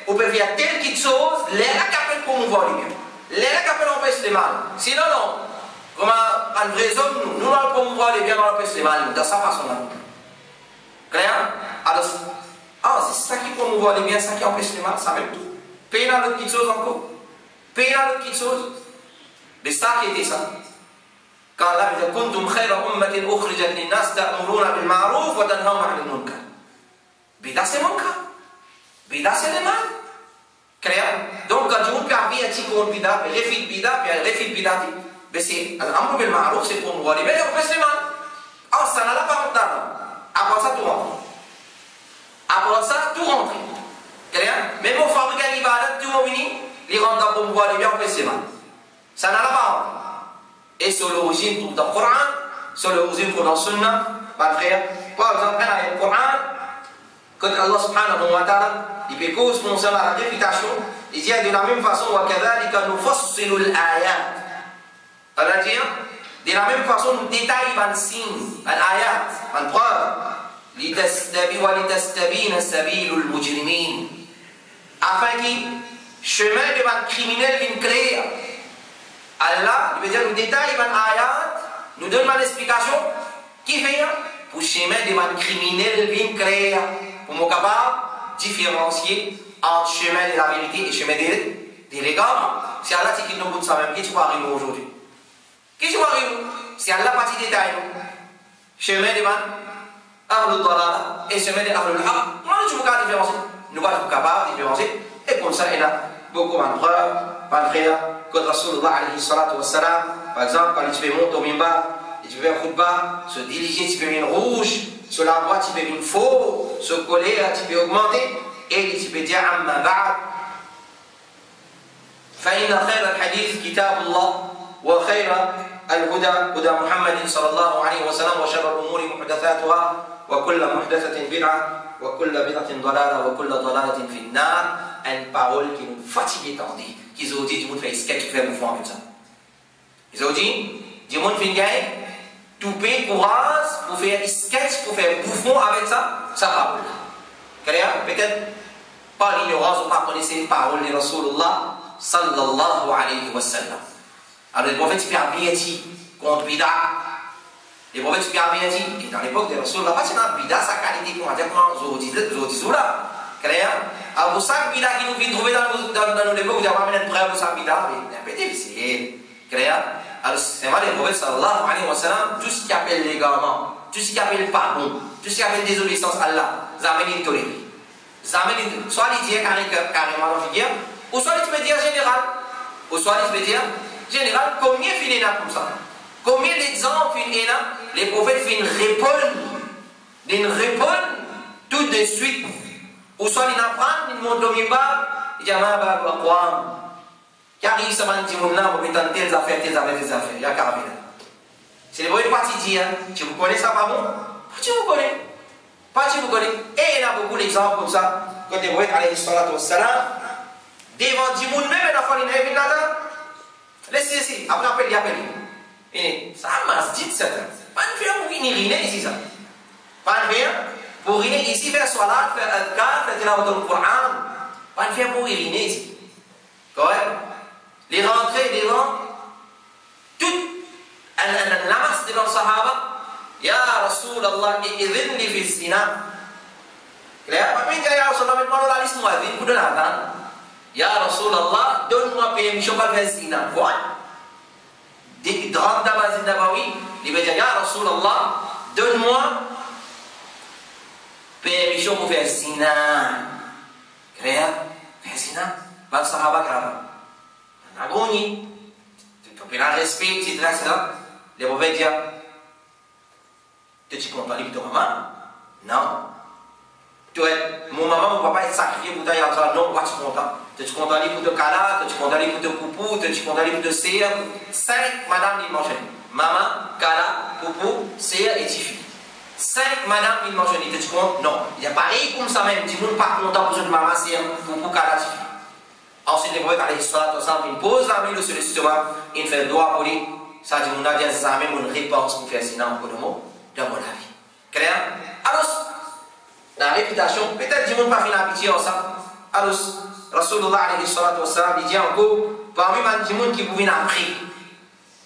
Vous pouvez faire telle petite chose, là que vous promouvoir le bien. Là que vous empêcher les mal. Sinon, non. Comme un vrai homme, nous allons promouvoir les biens, nous empêcher les mal, de sa façon-là. Clair? Alors, c'est ça qui promouvoir les biens, ça qui empêche les mal, ça même tout. Payer dans l'autre petite chose encore. Payer dans l'autre petite chose. Mais ça qui était ça. Quand Allah dit Kuntum khayra ummatin ukhrijat lin-nas ta'muruna bil ma'ruf wa tanhauna 'anil munkar. Bida c'est munkar. Bida c'est le mal. Clair? Donc quand tu peux avoir un petit contre bida, refit bida, puis refit bida, mais c'est l'amr bil ma'ruf, c'est pour nous voir les bien, on fait le mal. Ah ça n'a pas maintenant. Après ça tout rentre. Après ça tout rentre. Clair? Même au fabricant l'ibadat, tout le monde les rendre pour voir les bien, on fait le mal. Ça n'a pas. Et sur l'origine trouve dans le Coran, sur l'origine trouve dans le Sunna, par frère, par exemple, dans le Coran, quand Allah subhanahu wa ta'ala, il fait cause concernant la réputation, il dit de la même façon, وَكَذَلِكَ نُفَصِّلُ الْآيَاتِ. C'est-à-dire, de la même façon, nous détaillons un signe, un ayat, un preuve, وَلِتَسْتَبِينَ سَبِيلُ الْمُجْرِمِينَ. Afin que le chemin de un criminel vienne clair. Allah, il veut dire, nous détaille un ayat, nous donne une explication qui fait pour le chemin de un criminel vienne clair. Pour nous capable de différencier entre le chemin de la vérité et le chemin de l'égarement. Si Allah dit qu'il nous montre ça même, qu'est-ce qui va arriver aujourd'hui? Qu'est-ce qui va arriver? Si Allah pas de détail, chemin de Ahlul Dalala et le chemin de Ahlul Haq, nous sommes capables de différencier. Nous sommes capables de différencier. Et pour ça, il y a beaucoup de preuves, par frère, que Rasulullah alayhi salatu wa salam, par exemple, quand tu fais monter au mimbar, et tu fais un khutbah, se diriger, tu fais une rouge, sur la droite, tu fais une faux, se coller, tu peux augmenter, et tu peux dire amma ba'd. فإن خير الحديث كتاب الله وخير الهدى هدى محمد صلى الله عليه وسلم وشر الأمور محدثاتها وكل محدثة بدعة وكل بدعة ضلالة وكل ضلالة في النار. Une parole qui nous fatigue tant dit qu'ils ont dit du monde fait sketch qui fait mouvement avec ça. Ils ont dit du monde fait gagner toupé courage pour faire sketch pour faire bouffon avec ça parole. Peut-être par l'ignorance ou pas connaissez les paroles de Rasulullah sallallahu alayhi wa sallam. Alors les prophètes super bien dit contre bida. Les prophètes super bien dit et dans l'époque de Rasulullah pas c'est bida sa qualité pour dire comment aujourd'hui là. Abu Sabida qui nous vient trouver dans nos époques, vous avez amené une preuve Abu Sabida, mais c'est un peu difficile. Alors, c'est vrai, le prophète sallallahu alayhi wa sallam, tout ce qui appelle l'égarement, tout ce qui appelle pardon, tout ce qui appelle désobéissance à Allah, vous amenez une tolérée. Soit il dit carrément dans la figure, ou soit il peut dire général. Ou soit il peut dire général, combien il y en a comme ça? Combien d'exemples il y en a? Les prophètes viennent répondre tout de suite. Ou soit il apprend, il monte au mimbar, il dit car il se dit mon nom, il tente telles affaires, il y a carabine. C'est le premier parti dit, tu vous connais ça pas bon? Pas tu vous connais. Et il y a beaucoup d'exemples comme ça. Quand les prophètes alayhi salatu wa salam, devant du monde même, il a fallu une réveille là-dedans. Laissez ici, après il appelle. Et ça m'a dit ça. Pas de faire pour uriner ici ça. Pas de faire. Pour uriner ici, faire salat, faire adkar, faire tilawat le Coran. Pas de faire pour uriner ici. Correct? Les rentrées devant toute la masse devant le Sahaba. Ya Rasulallah, idhin li fi zina. Clair? Pas bien dire Ya Rasulallah, maintenant la liste muadhin, pour de l'adhan. Ya Rasulallah, donne-moi permission pour faire zina. Quoi? Dès que 30 Nabawi, il va dire Ya Rasulallah, donne-moi permission pour faire zina. Clair? Faire zina. Bah, ça va pas grave. On a gagné. Tu peux la respecter, etc. Les mauvais dire, tu es content de ton maman? Non. Tu es, mon maman, mon papa est sacrifié pour ta yarza. Non, pourquoi tu es content? Tu es content pour te cala, tu es content pour te poupou, tu es content pour te serre. 5 madame il mange. Maman, cala, poupou, serre et tifi. 5 madame il mange. Tu es content? Non. Il y a pareil comme ça même. Dis-moi pas content pour une maman, serre, poupou, cala, tifi. Ensuite, les prophètes, il pose la main sur le stomac, il fait le doigt pour lui. Ça dit, on a dit jamais une réponse pour faire sinon pour le mot dans mon avis. Clair? Alors, la réputation, peut-être dis-moi pas finir pitié en ça. Alors, Rasulullah alayhi salatu wa salam, il dit encore, parmi les gens qui vous viennent après,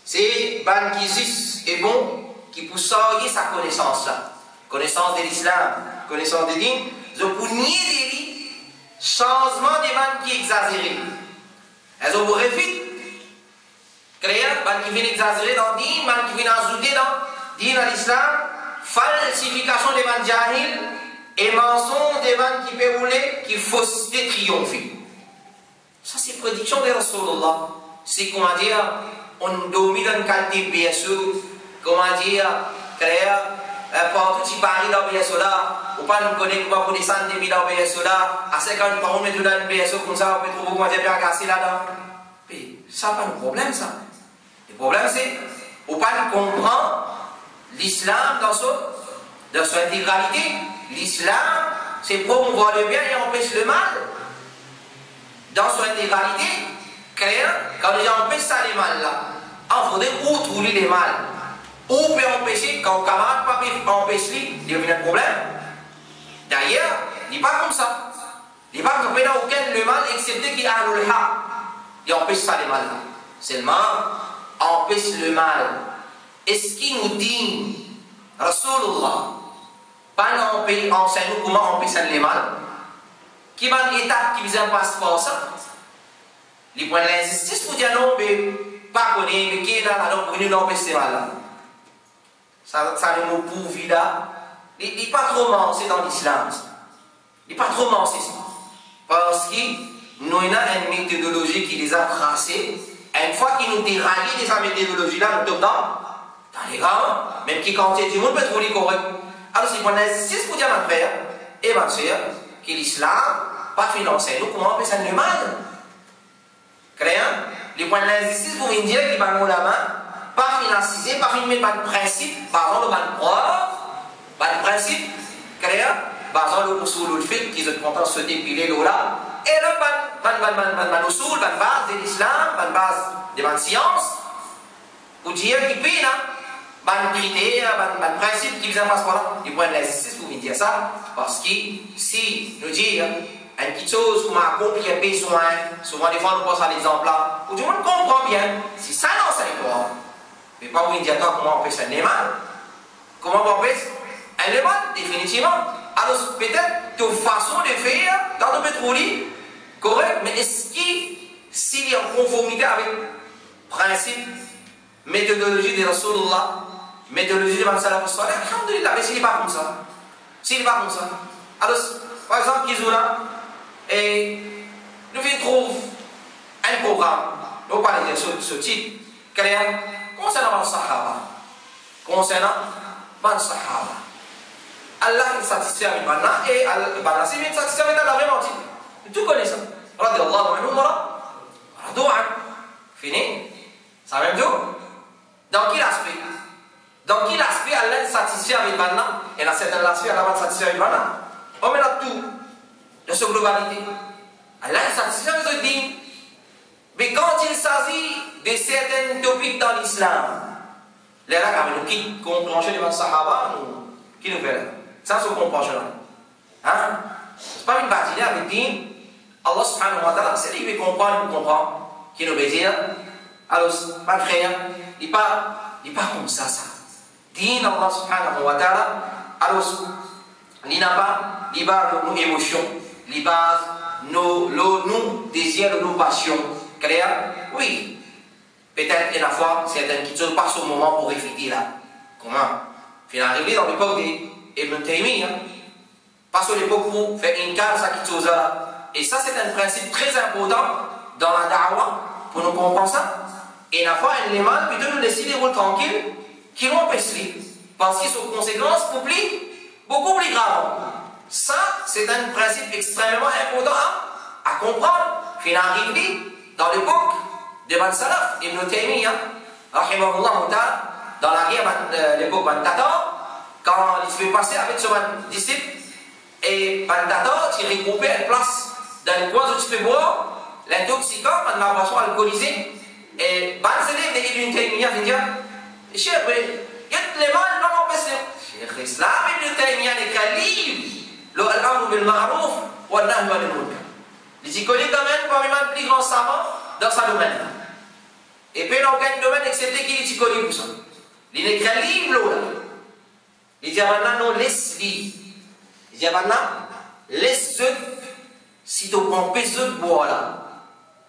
c'est ban qui est bon, qui peut sortir sa connaissance là. Connaissance de l'islam, connaissance de din, je peux nier des changement des ban qui exagéré. Elles ont beau refit. Clair, ban qui vient exagérer dans din, ban qui vient ajouter dans din à l'islam, falsification des ban jahil et mensonge des ban qui peut rouler, qui fausseté triompher. Ça c'est prédiction de Rasulullah. C'est comment dire, on domine une qualité BSE, comment dire, clair, partout qui parie dans BSE là, ou pas nous connaître comment pour descendre des dans BSE là, à 50 par on met tout dans une BSE comme ça, on peut trouver comment dire bien casser là-dedans. Mais ça pas le problème ça. Le problème c'est, ou pas comprendre l'islam dans son intégralité. L'islam, c'est promouvoir le bien et empêcher le mal. Dans son intégralité, clair, quand les gens empêchent ça les mal là, il faudrait où trouver les mal. Où peut empêcher, quand le camarade pas peut empêcher, il y a un problème. D'ailleurs, il n'est pas comme ça. Il n'est pas comme ça, aucun le mal, excepté qu'il y a le ha. Il empêche ça les mal là. Seulement, empêche le mal. Est-ce qu'il nous dit, Rasulullah, pas enseigne nous comment empêcher les mal? Qui va une étape qui vient passer par ça? Les points de l'injustice pour dire non, mais pas connaître, mais qui est là, alors pour nous empêcher mal là. Ça ne nous prouve là. Il n'est pas trop mensé dans l'islam. Il n'est pas trop mensé ça. Parce que nous avons une méthodologie qui les a tracées. Une fois qu'ils nous déraillent de sa méthodologie là, nous sommes dans les rangs, même qui quand du monde peut trouver correct. Alors c'est pour l'injustice pour dire ma frère et ma soeur que l'islam pas financé nous comment on peut s'en le mal. Créant les points de l'injustice pour une dire qui va nous la main, pas financier, pas mettre pas de principe, par exemple pas de preuve, pas de principe, créant, par exemple le usul le fait qu'ils sont contents de se dépiler là, et le ban usul, ban base de l'islam, ban base de la science, pour dire qu'il paye là. Ban critère, ban principe qui vient passer par là, du point de l'injustice pour dire ça, parce que si nous disons une petite chose qu'on a compris qu'il y a besoin, souvent des fois nous pensons à l'exemple là, où tout le monde comprend bien, si ça n'enseigne pas, mais pas vous dire comment on peut s'enlever mal, comment on peut s'enlever mal, définitivement. Alors peut-être de façon de faire, dans le pétrolier, correct, mais est-ce qu'il s'il est en conformité avec le principe, méthodologie de Rasulullah, méthodologie de Salaf al-Salih, alhamdulillah, mais s'il n'est pas comme ça, s'il n'est pas comme ça, alors, par exemple, Kizoula, et nous trouvons un programme, nous parlons de ce titre, concernant le Sahaba, Allah est satisfait avec Bana, et Bana, c'est bien satisfait avec Allah, vraiment, tu connais ça, radiallahu anhu, radou'an, fini, ça même tout. Dans quel aspect? Dans quel aspect Allah est satisfait avec Bana? Et dans certains aspects, Allah va satisfait avec Bana. On met là tout, de cette globalité. Allah est satisfait avec ce dîme. Mais quand il s'agit de certains topics dans l'islam, les gens qui comprennent les Sahaba, qui nous fait là? Ça, c'est compréhension là. Hein? C'est pas une bâtille avec dîme. Allah subhanahu wa ta'ala, c'est lui qui comprend, qui nous veut dire. Alors, pas frère, il n'est pas comme ça. Din Allah subhanahu wa ta'ala, alors, il n'a pas nos émotions, il base nos désirs, nos passions. Clair? Oui. Peut-être une fois, certaines qui ne passent au moment pour réfléchir là. Comment? Il est arrivé dans l'époque d'Ibn Taymiyyah, pas sur l'époque où faire une case à qui chose là. Et ça, c'est un principe très important dans la da'wah pour nous comprendre ça. Et la fois, elle est mal, plutôt nous laisser les rôles tranquilles, qui l'ont empêché. Parce qu'ils sont conséquences pour beaucoup plus graves. Ça, c'est un principe extrêmement important à comprendre. Il est arrivé dans l'époque de Ban Salaf, Ibn Taymiyyah, rahimahullah ta'ala, dans la guerre de l'époque Ban Tatar, quand il se fait passer avec son disciple, et Ban Tatar, il regroupait une place dans le coin où tu peux boire, l'intoxicant, la boisson alcoolisée, et Ban Salaf de Ibn Taymiyyah vient dire, Cheikh, il y a les mal, non, mais c'est Cheikh Islam, Ibn Taymiyyah, les califs, l'amr bil ma'ruf, wa nahy anil munkar. Il connaît quand même parmi les plus grands savants dans ce domaine-là. Et puis, dans aucun domaine, excepté qu'il est connu pour ça. Il est écrit livre là. Il dit maintenant, non, laisse-lui. Il dit maintenant, laisse-le, si tu prends ce bois là.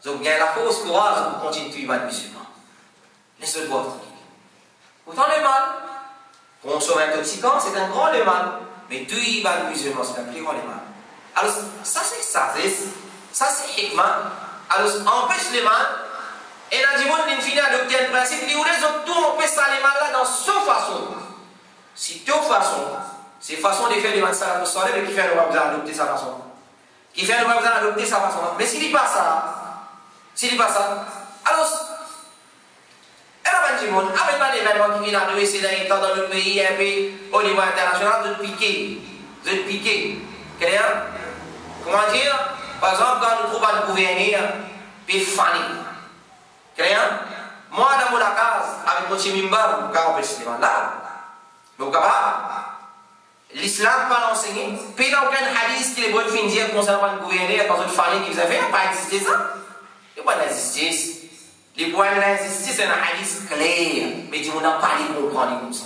Donc, il y a la fausse courage pour continuer de vivre musulman. Laisse-le boire tranquille. Pourtant, le mal, consommer intoxicant, c'est un grand le mal. Mais tout y va musulman, c'est un plus grand le mal. Alors, ça, c'est ça. Ça, c'est hikmah. Alors, empêche les mal. Et là, du monde, il finit à adopter un principe, les autres, tout empêche ça les mal là dans sa façon. Si toute façon, c'est façon de faire les mal ça, mais qui fait le besoin d'adopter sa façon. Qui fait le besoin d'adopter sa façon. Mais s'il n'est pas ça, alors, elle va dire, avec l'événement qui vient d'arriver ces derniers temps dans le pays, et puis au niveau international, de piquer. Comment dire? Par exemple, quand nous trouvons un gouverneur, puis Fanny. Moi, dans mon case, avec mon chimimba, vous pouvez empêcher les gens là. Vous pouvez l'islam pas l'enseigner. Puis il n'y a aucun hadith qui est bon de dire concernant le gouverneur, quand une famille qui vous a fait, il n'a pas existé ça. Il n'y a pas d'injustice. Les points de l'injustice, c'est un hadith clair. Mais on n'a pas les comprendre comme ça.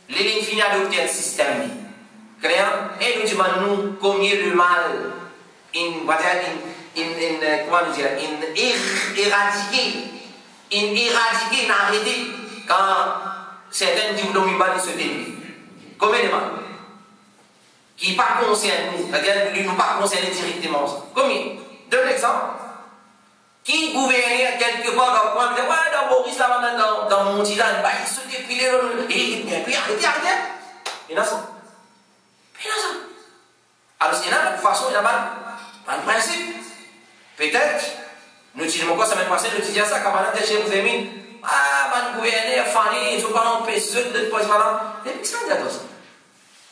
Les lignes finissent à adopter un système. Et nous disons, nous, combien le mal, éradiquer, arrêter quand certains disent que se dénient. Combien de mal qui n'est pas concerné, c'est-à-dire qu'ils n'ont pas concerné directement. Combien? Donne l'exemple. Qui gouvernait quelque part dans le coin, il dit, ouais, dans Boris, là, dans mon Montilan, il se dépilait, et puis arrêtez. Il y en a ça. Alors, il y en a de toute façon, il y en a pas de principe. Peut-être, nous disons quoi, ça m'a passé, nous disons ça, quand on était chez vous, mon gouverneur, Fanny, ils ont pas empêché de poser voilà. Mais qu'est-ce qu'on dit à toi ça?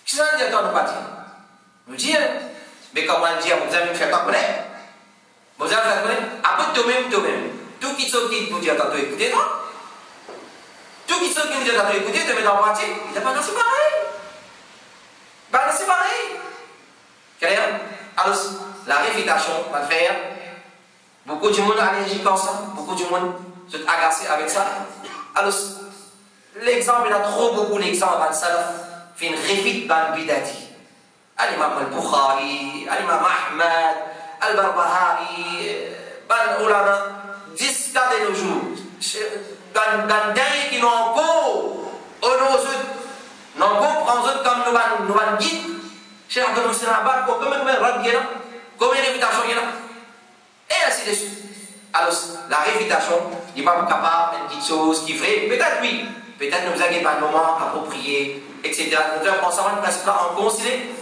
Qu'est-ce qu'on dit à toi de pas dire? Nous disons, mais comment dire, vous avez fait quoi connaître? Vous avez fait connaître? Après, toi-même. Tout qui s'occupe pour dire, t'as tout écouté, non? Tout qui s'occupe pour dire, t'as tout écouté, te met dans le parti, il n'a pas non, c'est pareil. Ben, c'est pareil. Alors, la réfutation, va faire. Beaucoup de monde allergique comme ça, beaucoup de monde sont agacés avec ça. Alors, l'exemple, il y a trop beaucoup d'exemples dans le salaf, fait une réfite dans le bidati. Al-Imam al-Bukhari, Al-Imam Ahmad, Al-Barbahari, ban ulama, 10 cas de nos jours. Dans le dernier qui n'ont encore, n'ont encore prendre comme nous van guide, chez Abdel Hussein Abad, combien de réfutations il y a là? Et ainsi de suite. Alors, la réfutation, il n'est pas capable d'une petite chose qui ferait, peut-être oui, peut-être ne vous avez pas le moment approprié, etc. Nous devons penser à une principe là en considérer,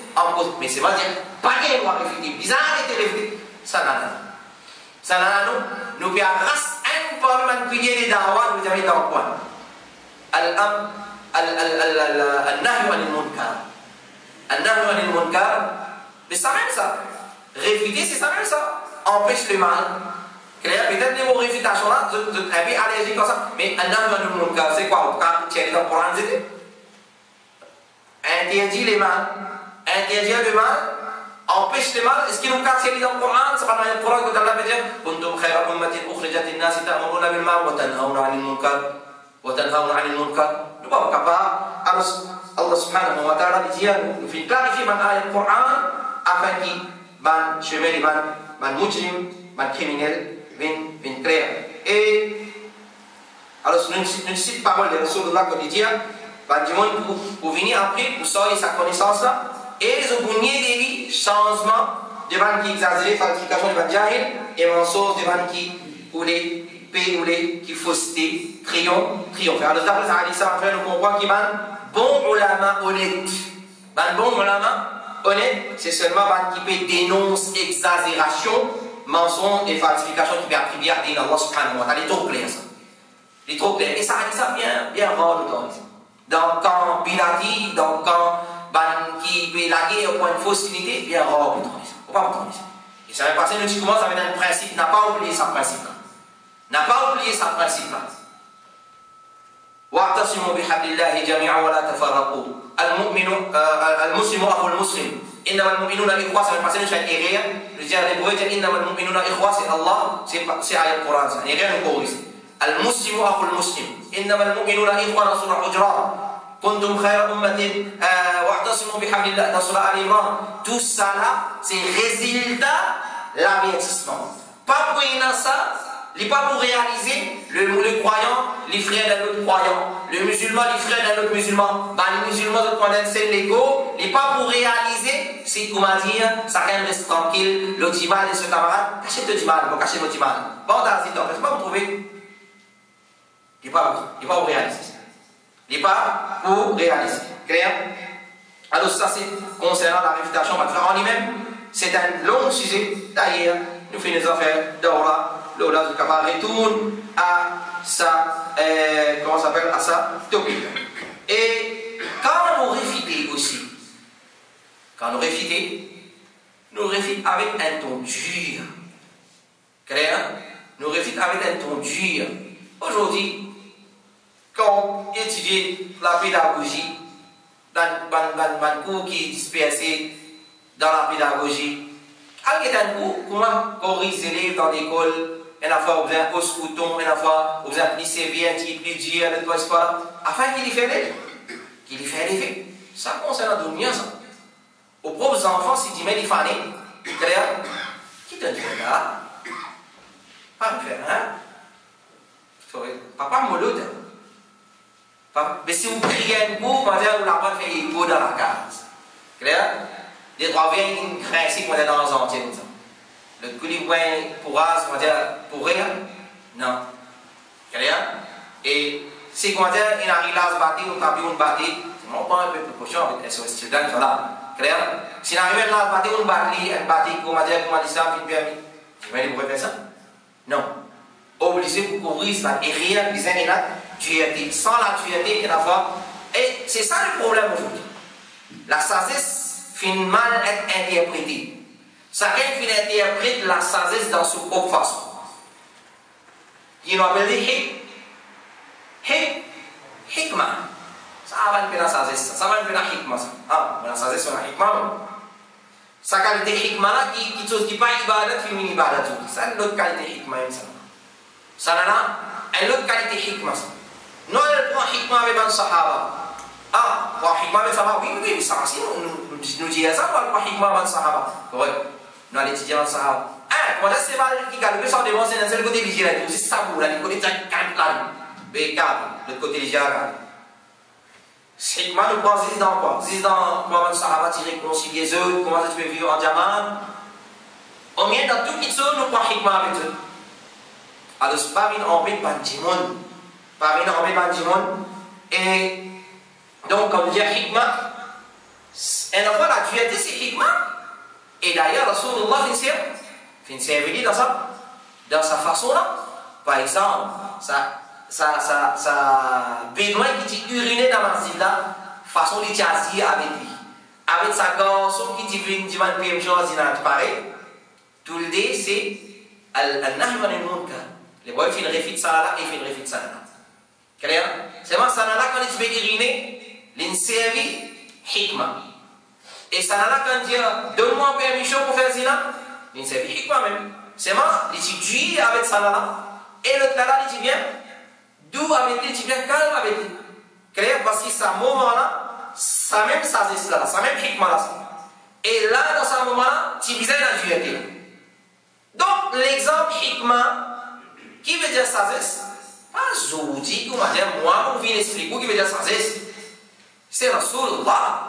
mais c'est pas dire, pas bien, on va réfuter, bizarre, arrêtez de réfuter. Ça n'a rien. Ça n'a rien, nous pouvons race un peu de pilier des dawa, nous avons dans le coin. Al-Nahy anil munkar. Al-Nahy anil munkar, mais ça même ça. Réfuter, c'est ça même ça. Empêche le mal. Peut-être les mots réfutation là, un peu allergique comme ça, mais Al-Nahy anil munkar, c'est quoi? Quand tu es dans le Coran, c'est interdit les mal. Interdire le mal, empêche le mal. Est-ce qu'il nous casse dans le Coran? C'est pas dans le Coran que Allah veut dire Kuntum khayra ummatin ukhrijat lin-nas ta'muruna bil ma'ruf wa tanhauna 'anil munkar wa tanhauna 'anil munkar. Nous pas capable. Allah subhanahu wa ta'ala dit nous fait clarifier dans le Coran afin qu'il ban chemin ban mujrim, ban criminel vin clair. Et alors nous cite parole de Rasulullah qui dit bah, du monde pour venir après, pour sortir sa connaissance là, et ils ont gagné des changements devant qui exagéré, falsification devant Jahil, et mensonge devant qui, ou les paix, ou les qui fausseté, triomphe. Alors, d'après ça, ça va nous comprendre qu'il y a un bon ulama honnête. Un bon ulama honnête, c'est seulement un qui peut dénoncer exagération, mensonge et falsification qui peut attribuer à Allah subhanahu wa ta'ala. Il est trop clair ça. Il est trop clair. Et ça bien rare le temps. Dans le camp Pilati, dans le camp qui peut laguer au point de fausse unité, bien rare le temps. Il ne faut pas entendre ça. Et ça va passer, nous qui commence avec un principe, n'a pas oublié ce principe-là. N'a pas oublié ce principe-là. واعتصموا بحبل الله جميعا ولا تفرقوا المسلم أخو المسلم إنما المؤمنون إخوة ça va passer nous faire erreur le dire l'hébreu dit إنما المؤمنون إخوة c'est Allah c'est ayat le Coran ça n'est rien de corrigé المسلم أخو المسلم إنما المؤمنون إخوة رسول الحجرات كنتم خير أمة واعتصموا بحبل الله dans Surah Al-Imran tout ça là c'est résultat l'avertissement pas pour y ça il n'est pas pour réaliser le croyant, les frères d'un autre croyant, le musulman, les frères d'un autre musulman, les musulmans de prendre c'est l'ego, il n'est pas pour réaliser, c'est comment dire, chacun reste tranquille, le dimal et ce camarade, cachez le dimal, bon, cachez le dimal. Bon, dans ce temps, n'est-ce pas vous trouvez? Il n'est pas pour réaliser. Il n'est pas pour réaliser. Clair? Alors, ça, c'est concernant la réfutation, on va faire en lui-même. C'est un long sujet, d'ailleurs, nous faisons des affaires d'aura. L'Ola du Kamal retourne à sa, comment s'appelle, à sa topique. Et quand nous réfutons aussi, nous réfutons avec un ton dur. Clair? Nous réfutons avec un ton dur. Aujourd'hui, quand on étudie la pédagogie, dans le cours qui est dispersé dans la pédagogie, il y a un cours, comment corriger les élèves dans l'école. Une fois, vous avez un os couton, une fois, vous avez un petit sévier, un petit plus dur, afin qu'il y fait l'effet. Ça concerne le mieux, ça. Aux propres enfants, si tu mets les fanés, qui te dit là? Pas me faire, hein? Papa molote. Mais si vous priez un coup, vous allez pas faire un coup dans la case. Clair? Les trois viennent grincer quand on est dans les entiers. Le coulis pour as, on va dire pour rien, non. Clair? Et si on dit il arrive là à se battre, on tape, on battre, c'est mon point un peu de précaution avec SOS students, voilà. Clair? Si on arrive là à se battre, on battre, comment dire, comment dire ça, puis bien, tu vas aller faire ça? Non. Obligé pour couvrir ça et rien, les uns et l'autre, dualité. Sans la dualité, il y a la fois. Et c'est ça le problème aujourd'hui. La sagesse finit mal être interprétée. Chacun interprète la sagesse dans sa propre façon. Il nous appelle hikmah. Ça va nous faire la sagesse. Ça va nous faire la hikmah. Ah, la sagesse, on a hikmah. Sa qualité hikmah là, qui ne pas ibadat, fait une ibadat. Ça, l'autre qualité hikmah. Ça a une autre qualité hikmah. Nous, on prend hikmah avec un sahaba. Ah, on prend hikmah avec un sahaba. Oui, ça aussi, nous disons ça, on prend hikmah avec un sahaba. Correct. Nous allons étudier dans le Sahara. Quand c'est mal qui gagne, le sang de c'est dans le côté vigilant, c'est ça pour la côté de la calme, le côté vigilant. C'est comment nous pensons dans quoi? C'est dans comment le Sahara tirer concilier les autres, comment tu peux vivre en diamant. On vient dans tout qui sont, nous prenons hikmah avec eux. Alors, c'est pas une embête par Dimon. Pas une embête par Dimon. Et donc, comme dit hikmah, et la fois la dualité c'est hikmah. Et d'ailleurs, Rasulullah fait une service dans sa façon-là. Par exemple, sa bédouin qui dit uriner dans la zilla, façon de tiasi avec lui. Avec sa garçon qui dit une même chose, il pareil. Tout le dé, c'est al-nahy wa al-munkar. Les boys font une refit salala et font une refit salala. Clair? C'est moi, salala, quand il se fait uriner, l'inservi hikmah. Et ça n'a qu'à dire, donne-moi permission pour faire zina. Il ne sait pas même. C'est moi, il dit avec ça là. Et l'autre là, il dit bien, d'où avec lui, il dit bien calme avec lui. Clair? Parce que ce moment-là, ça même sagesse là, ça même hikmah là. Et là, dans ce moment-là, tu visais la dualité. Donc, l'exemple hikmah, qui veut dire sagesse, pas zoudi, on va dire, moi, on vient expliquer, qui veut dire sagesse. c'est Rasulullah.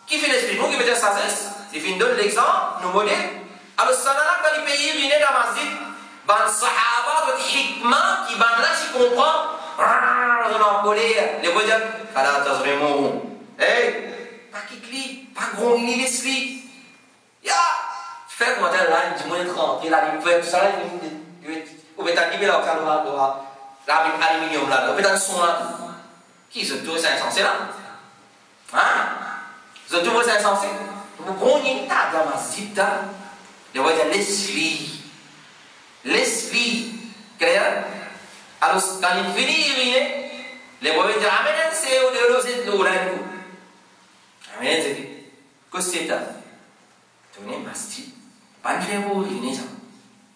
Qui fait l'esprit, nous qui veut dire sagesse, il fait donner l'exemple, nous modèles. Alors, ça n'a pas de pays, il est dans la masjid, ban sahaba, de hikmah, qui ban là, qui comprend, on a collé, les voix dire, fala tazrimu, hey, pas qui clie, pas gros, il est l'esprit. Ya, fais comment dire là, du moins 30, il a l'hiver, tout ça là, il va t'animer là, l'aluminium là, il va dans le son là. Qui se trouve c'est insensé là? Hein? Vous trouve c'est insensé? Vous prenez ta dans ma cité, il va dire l'esprit. L'esprit, clair? Alors, quand il finit, les voix dire Amen, c'est au delà de l'eau là. Amen, c'est que c'est ça. Tenez, mastic. Pas de faire vous, venez ça.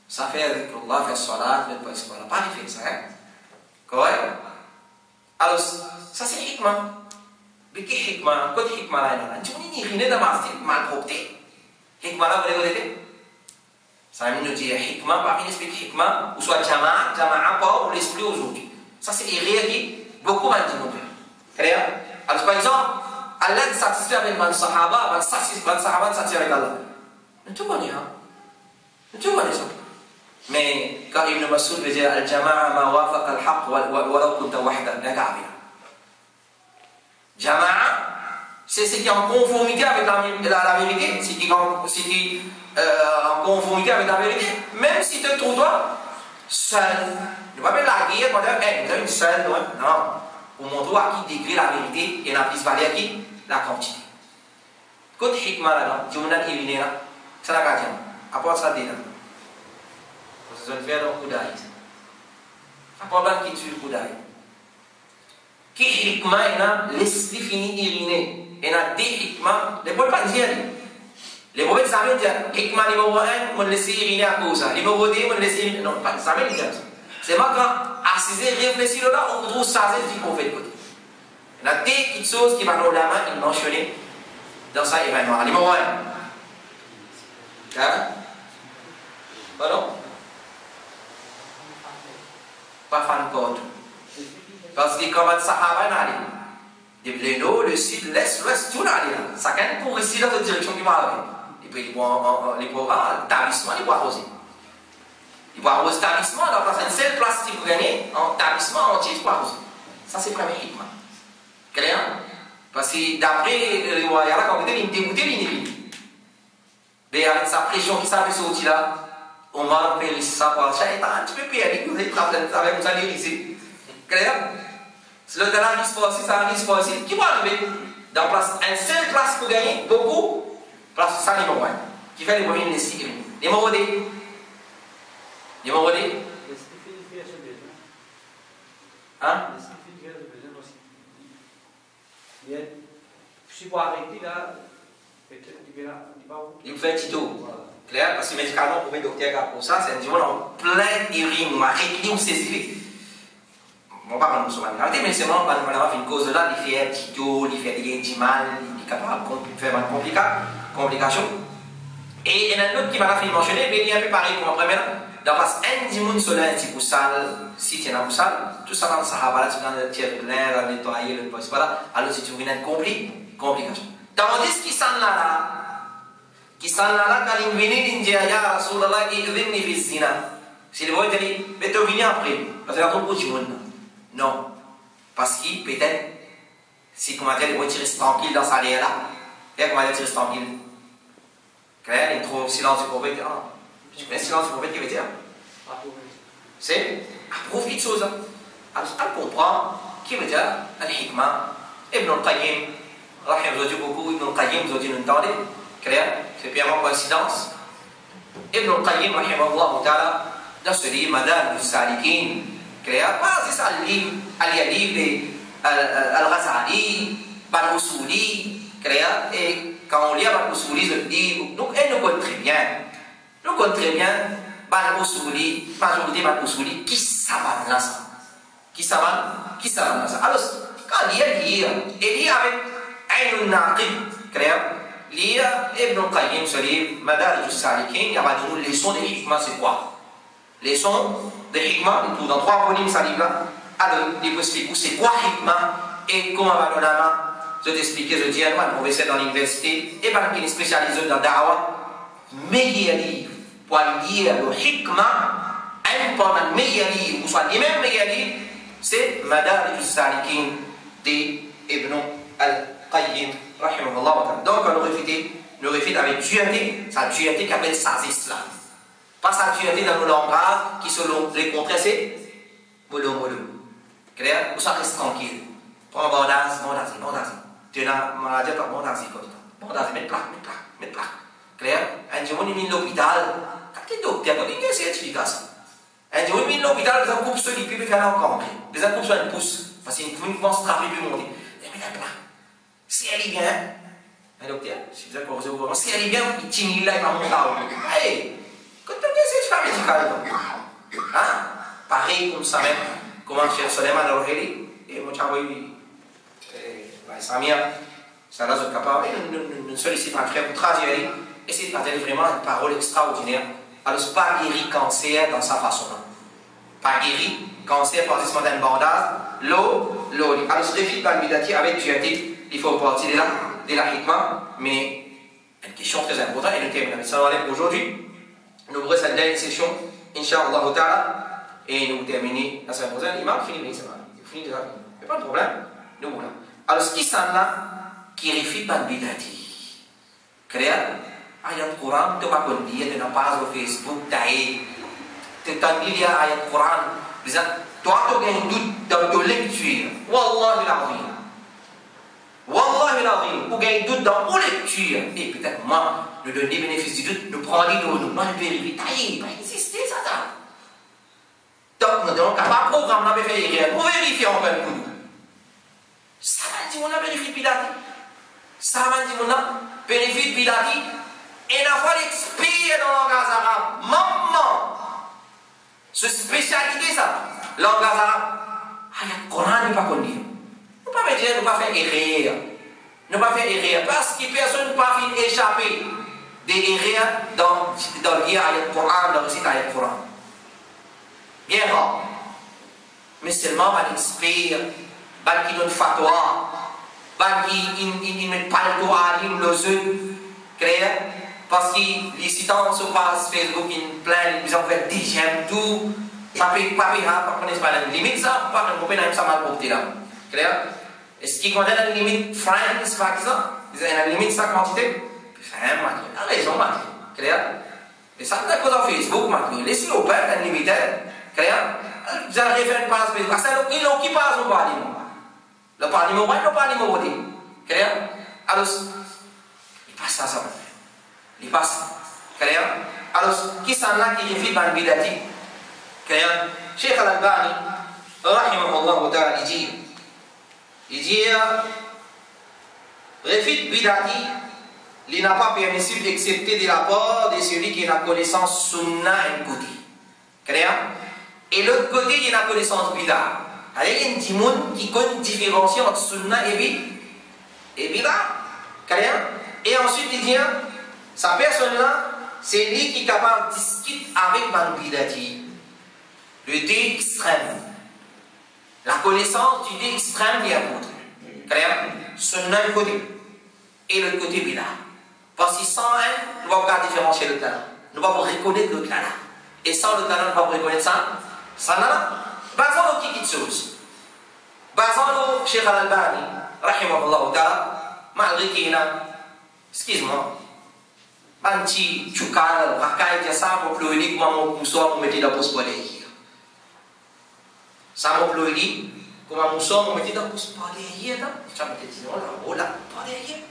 Ça fait avec Allah, faire salat, ne pas salat. Pas de faire ça, hein? Correct? Alors, ça c'est hikmah. Mais quel hikmah? Quoi de hikmah là? Tu n'as rien de mastic, mal propté. Hikmah là, vous l'avez ça veut nous dire hikmah, par exemple, hikmah, ou soit jama'a, pas, ou l'esprit aujourd'hui. Ça c'est irréel qui, beaucoup mal dit nous. Clair? Alors, par exemple, Allah est satisfait avec les sahaba, les sahaba satisfait avec Allah. Mais tu connais, hein? Tu connais ça. Mais quand Ibn Mas'ud veut dire al-jama'a ma wafaq al-haq wa kunta wahda, la gavia. Jama'a, c'est ce qui est en conformité avec la vérité, c'est qui en conformité avec la vérité, même si tu te trouves toi seul. Ne pas mettre la guerre pour dire, hey, vous avez une seule, non. Pour montrer à qui décrit la vérité et la plus valeur à qui la quantité. Côté hikmah là, je vous donne une là, c'est la gardien. Après ça, dit là. Vous allez faire un coup d'ail. Après ça, qui tue le coup d'ail. Qui hikmah est là, l'esprit finit iriné. Et là, des hikmah, les ne pas dire. Les mauvais savent dire, hikmah numéro 1, on laisse iriner à cause. Numéro 2, on laisse iriner. Non, pas ça veut dire. C'est pas quand assiser, réfléchir là, on trouve ça, c'est du prophète côté. Il y a des petites choses qui vont nous la main, ils mentionner dans ça événement. Numéro 1. Hein? Pardon? Pas fan code. Parce que comme les Sahaba n'allaient le nord, le sud, l'est, l'ouest, tout n'allait là. Ça quand pour ici dans cette direction qui va arriver. Les programmes, l'établissement, ils vont arroser. Ils vont arroser l'établissement, dans une seule place qui vous gagnez, en établissement entier, ils vont arroser. Ça c'est le premier hikmah. Clair? Parce que d'après les voyageurs, quand vous dites, ils dégoûtent, ils n'y mais avec sa pression qui s'avait sorti là, on va faire ça pour le shaitan, tu peux payer, vous avez travaillé avec vous allez ici. Clair? Si le talent risque aussi, ça risque aussi, qui va arriver? Dans une seule place pour gagner, beaucoup. Place ça numéro 1. Qui fait les premiers les 6 numéro 2. Numéro 2. Hein? Si vous arrêtez là, il fait Tito. Clair? Parce que médicalement, pour les docteurs pour ça, c'est un dimanche en plein d'urine, on arrête, on saisit. On va pas nous sommes mais c'est vraiment pas une cause de là, il fait Tito, il fait des mal, il est capable de faire une complication. Et il y en a un autre qui m'a fait mentionner, mais il est un peu pareil comme après maintenant. Dans un dimoun cela un petit peu sale, si tu es un peu sale, tout ça dans le Sahaba, tu vas tirer l'air, nettoyer, le poste, voilà. Alors si tu veux une complication. Tandis qu'il s'en là, quand il vient, il dit ya Rasulallah, il vient fi zina. Si le voit, il dit, mais tu viens après, parce qu'il y a trop de monde. Non, parce qu'il peut-être, si comment dire, il va tirer tranquille dans sa l'air là, et comment dire, tirer tranquille. Claire, il trouve silence du prophète. Ah, tu connais le silence du prophète qui veut dire? C'est approuver de choses. Alors, on comprend qui veut dire al-hikmah. Ibn al-Qayyim, Rahim vous a dit beaucoup, Ibn al-Qayyim vous a dit, vous entendez? Claire, c'est purement coïncidence. Ibn al-Qayyim, rahimahullah ta'ala, dans ce livre, Madal al-Salikin, claire, c'est ça le livre, al-Yalib, al-Ghazali, al-Usuli, claire, et quand on lit Al-Usuli, le livre, donc elle nous connaît très bien. Nous connaît très bien Al-Usuli, majorité Al-Usuli, qui savent là ça. Qui savent là ça. Alors, quand il lit avec Ayn al-Naqib, clair, lire Ibn al-Qayyim, ce livre, Madal al-Salikin, il y a des leçons de hikmah, c'est quoi? Leçons de hikmah, on trouve dans 3 volumes, ça livre là. Alors, il vous explique c'est quoi hikmah et comment va le lama. je t'expliquais, je dis à un professeur dans l'université, et ben qui est spécialisé dans la dawa, meilleur livre pour lire le hikmah, un peu le meilleur livre, ou soit les mêmes meilleurs livres, c'est Madarij al-Salikin de Ibn al-Qayyim, rahimahullah. Donc on le réfute avec dureté, sa dureté qui appelle sazis là. Pas sa dureté dans nos langages qui selon les contraires c'est mollo mollo. Clair? Ou ça reste tranquille. Prends bandage. Tu as maladie par bandage comme ça. Bandage, mets plaque. Clair? Un jour on est mis à l'hôpital. Quand tu es docteur, tu as dit c'est efficace. Un jour on est mis à l'hôpital, ils ont coupé celui puis ils faire encore. Ils ont coupé sur une pouce. Parce qu'ils vont se trapper puis monter. Ils mettent la plaque. Si elle est bien, un docteur, si vous êtes posé au courant, si elle est bien, il tient là, il va monter là. Hey! Quand tu as c'est pas médical. Hein? Pareil comme ça même, comment Cheikh Suleiman al-Ruhaili, et moi j'ai envoyé Samir, ça là, je capable, nous sollicitons un frère pour traduire, essayer de partager vraiment une parole extraordinaire. Alors, pas guéri cancer dans sa façon. Pas guéri cancer par des d'un bandage, l'eau. Alors, ce défi de avec dureté, il faut partir de la hikmah, mais une question très importante, et nous terminons avec ça aujourd'hui. Nous ouvrons cette dernière session, Inch'Allah Ta'ala, et nous terminons la semaine prochaine. L'imam finit déjà. Il n'y a pas de problème. Nous voilà. Alors, ce qui s'en là, qui réfute par bidati. Clair? Ayat Quran, tu vas dire, tu n'as pas sur Facebook, tu t'as dit ayat Quran. Toi, tu as un doute dans ta lecture. Wallahi l'azim. Wallahi l'azim. Tu as un doute dans ta lecture. Et peut-être moi, nous donner bénéfice du doute, nous prendre l'idée, nous vérifier. Il va exister ça. Donc, nous devons pas programme, nous fait rien. Pour vérifier en fait nous. Ça va dire, on a vérifié Bidati. Ça va dire, on a vérifié Bidati. Et il a fallu expire dans le langage arabe. Maman. Ce spécialité, ça. Langage arabe. Le Coran n'est pas connu. Nous ne pouvons pas dire, nous ne pouvons pas faire erreur. Nous ne pouvons pas faire erreur. Parce que personne ne peut échapper des erreurs dans le Coran, dans le site du Coran. Bien rare. Mais seulement, il expire. Il donne fatwa. Il ne parle pas le jeu. Clair? Parce que les citants se passent Facebook, ils plaignent, ils ont fait 10 j'aime tout. Pas la limite ça, pas qu'on peut même ça mal porter là. Clair? Est-ce qu'il contient la limite France par exemple? Ils ont la limite sa quantité? C'est un match. La raison match. Clair? Et ça, c'est cause de Facebook, match. Laissez open, un limité. Clair? Vous allez faire une passe Facebook. C'est le qui passe au parlement. Le parlement, le parlement voté. Clair? Alors, il passe ça, ça. Il passe. Clair? Alors, qui s'en a qui refit dans le bidati? Clair? Cheikh Al-Albani, rahimahullah ta'ala, il dit, refit bidati, il n'a pas permissible d'accepter de la part de celui qui a la connaissance sunna et côté. Clair? Et l'autre côté, il a la connaissance bida. Alors, il y a un petit monde qui connaît une différence entre sunna et bida. Clair? Et ensuite, il dit, sa personne-là, c'est lui qui est capable de discuter avec Manbidati. Le dé extrême. La connaissance du dé extrême qui apporte. Clair? Sunna un côté. Et le côté bida. Parce que sans un, nous ne pouvons pas différencier le talent. Nous ne pouvons pas reconnaître le talent. Et sans le talent, nous ne pouvons pas reconnaître ça. Ça n'a pas. Basons nos petites choses. Basons nos Cheikh Al-Albani, rahimahullah ta'ala, malgré qu'il a, excuse-moi, Banti, Chukal, Rakai, Jassa, mon ploïdi, comment mon moussoir, mon métier dans poste derrière. Ça, mon ploïdi, comment mon moussoir, mon métier dans poste derrière, non? Ça me dit, oh là, pas derrière.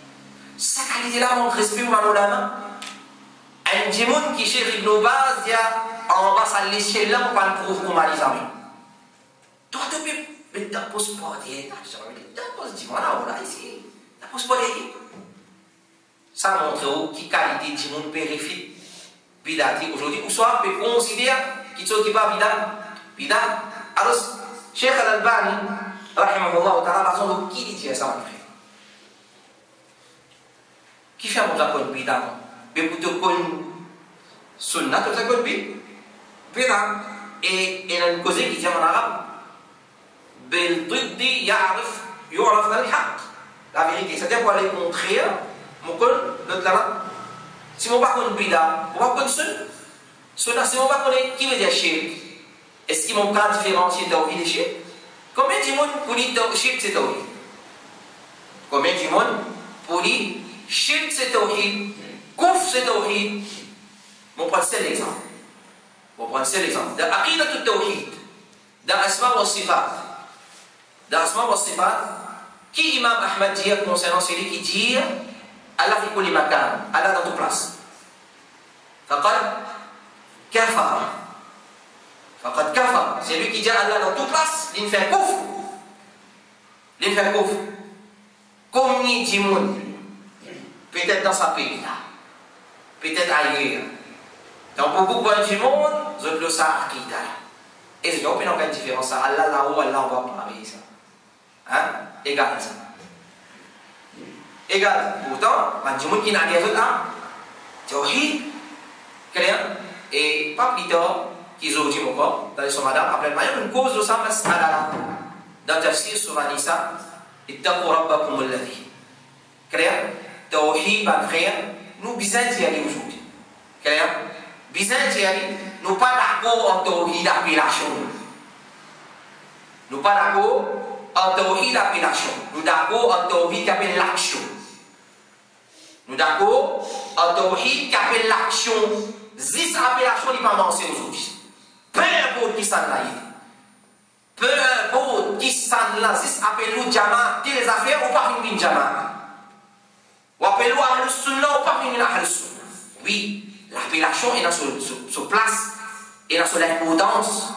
Ça, qualité là, mon respect, mon lama. Un démon qui cherche Ibn Baz, il y a en bas à l'échelle là, on parle pour vous, les amis. Toi, tu peux mettre dans poste derrière. Dans poste, dis-moi là, voilà, ici. Dans poste derrière. Ça montre qui qualité du monde périphérique bidati aujourd'hui, ou soit peut considérer qu'il ne s'occupe pas bida. Alors, Cheikh Al-Albani, rahimahullah ta'ala, par exemple, qui dit ça, mon frère? Qui fait un peu de bida? Mais pour te connaître sunnah, tu sais quoi de bida? Et il y a une cause qui dit en arabe, بالضد يعرف الحق. la vérité. C'est-à-dire pour aller montrer, l'autre là, si on ne connaît pas bida, on va connaître cela. Si on ne connaît pas qui veut dire shirk, est-ce qu'ils vont pas différencier tawhid et shirk? Combien de monde pour dire shirk c'est tawhid? Combien de monde pour dire shirk c'est tawhid, kouf c'est tawhid? On prend seul exemple. On prend seul exemple. Dans l'aqidat du tawhid, dans l'asma wa sifat, dans l'asma wa sifat, qui Imam Ahmad dit concernant celui qui dit Allah fi kulli makan, Allah dans toute place. Faqad kafar. Faqad kafar. C'est lui qui dit Allah dans toute place, il fait kouf. Il fait kouf. Comme ni dit moun, peut-être dans sa pays là, peut-être ailleurs. Dans beaucoup de monde, je le sais aqidah. Et je n'ai aucune différence. Allah là-haut, Allah en bas, pareil ça. Hein? Égal ça. Égal. Pourtant, il y a des gens qui n'ont rien d'autre. Tawhid. Clair? Et pas plus tard, qu'ils ont dit encore, dans les sommadaires, après le maillot, une cause de ça, dans le tafsir sur Anissa, ittaqu rabbakum alladhi. Clair? Tawhid, mon frère, nous besoin d'y aller aujourd'hui. Clair? Besoin d'y aller. Nous pas d'accord en tawhid d'appellation. Nous pas d'accord en tawhid d'appellation. Nous d'accord en tawhid qui appelle l'action. Nous d'accord en tawhid qui appelle l'action. 10 appellations n'est pas mentionné aujourd'hui. Peu importe qui s'en là. Peu importe qui s'en là. 10 appellent jama. Qui les affaires ou pas une jama. Ou appellent ahl sunnah ou pas une ahl sunnah. Oui, l'appellation est dans sa place et dans son importance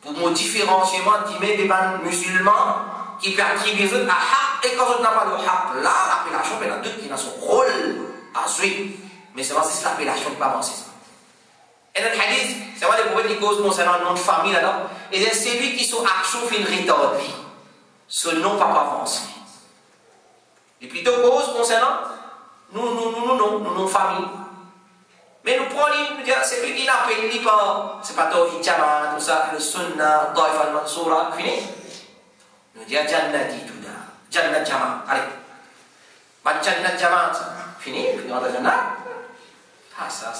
pour mon différenciement des musulmans qui peuvent attribuer à haq et quand on n'a pas de haq. Là, l'appellation est dans deux qui a son rôle à jouer. Mais c'est vrai, c'est l'appellation qui n'est pas avancée. Et dans le hadith, c'est vrai, les prophètes qui causent concernant le nom de famille là-dedans, et c'est celui qui sont action fin retardé. Ce nom pas avancé. Et plutôt cause concernant nous famille. Mais nous prenons, c'est lui qui n'appelle pas, c'est pas Tawhid Jamaat, tout ça, le Sunnah, Daif al-Mansoura, fini. Nous disons Jannati tout là, Jannat Jamaat, allez. Pas Jannat Jamaat, fini, dans la Jannat. Pas ça.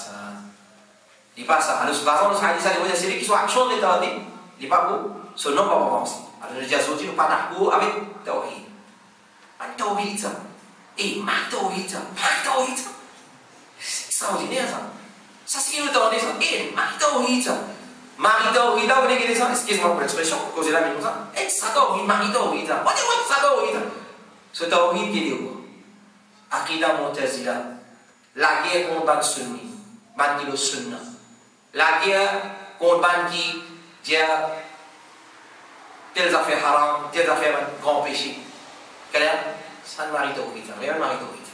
Il n'est pas ça. Alors, par exemple, c'est lui qui sont action retardée, il n'est pas beau, ce nom pas avancé. Alors, je dis à ce nous pas d'accord avec Tawhid. Pas Tawhid ça. Et ma Tawhid ça. Pas Tawhid ça. C'est extraordinaire ça. Ça, c'est ce qui nous tendait ça. Et ma Tawhid ça. Mari Tawhid là, vous voulez que ça? Excusez-moi pour l'expression, causez la même ça. Et ça Tawhid, Mari Tawhid ça. On dit ouais, ça Tawhid ça. Ce Tawhid qui est quoi? Aqida Mu'tazila. La guerre contre le sunni. Bandi le sunnah. La guerre contre les qui disent telles affaires haram, telles affaires grand péché. Clair? Ça ne marie tawhid, vraiment marie tawhid.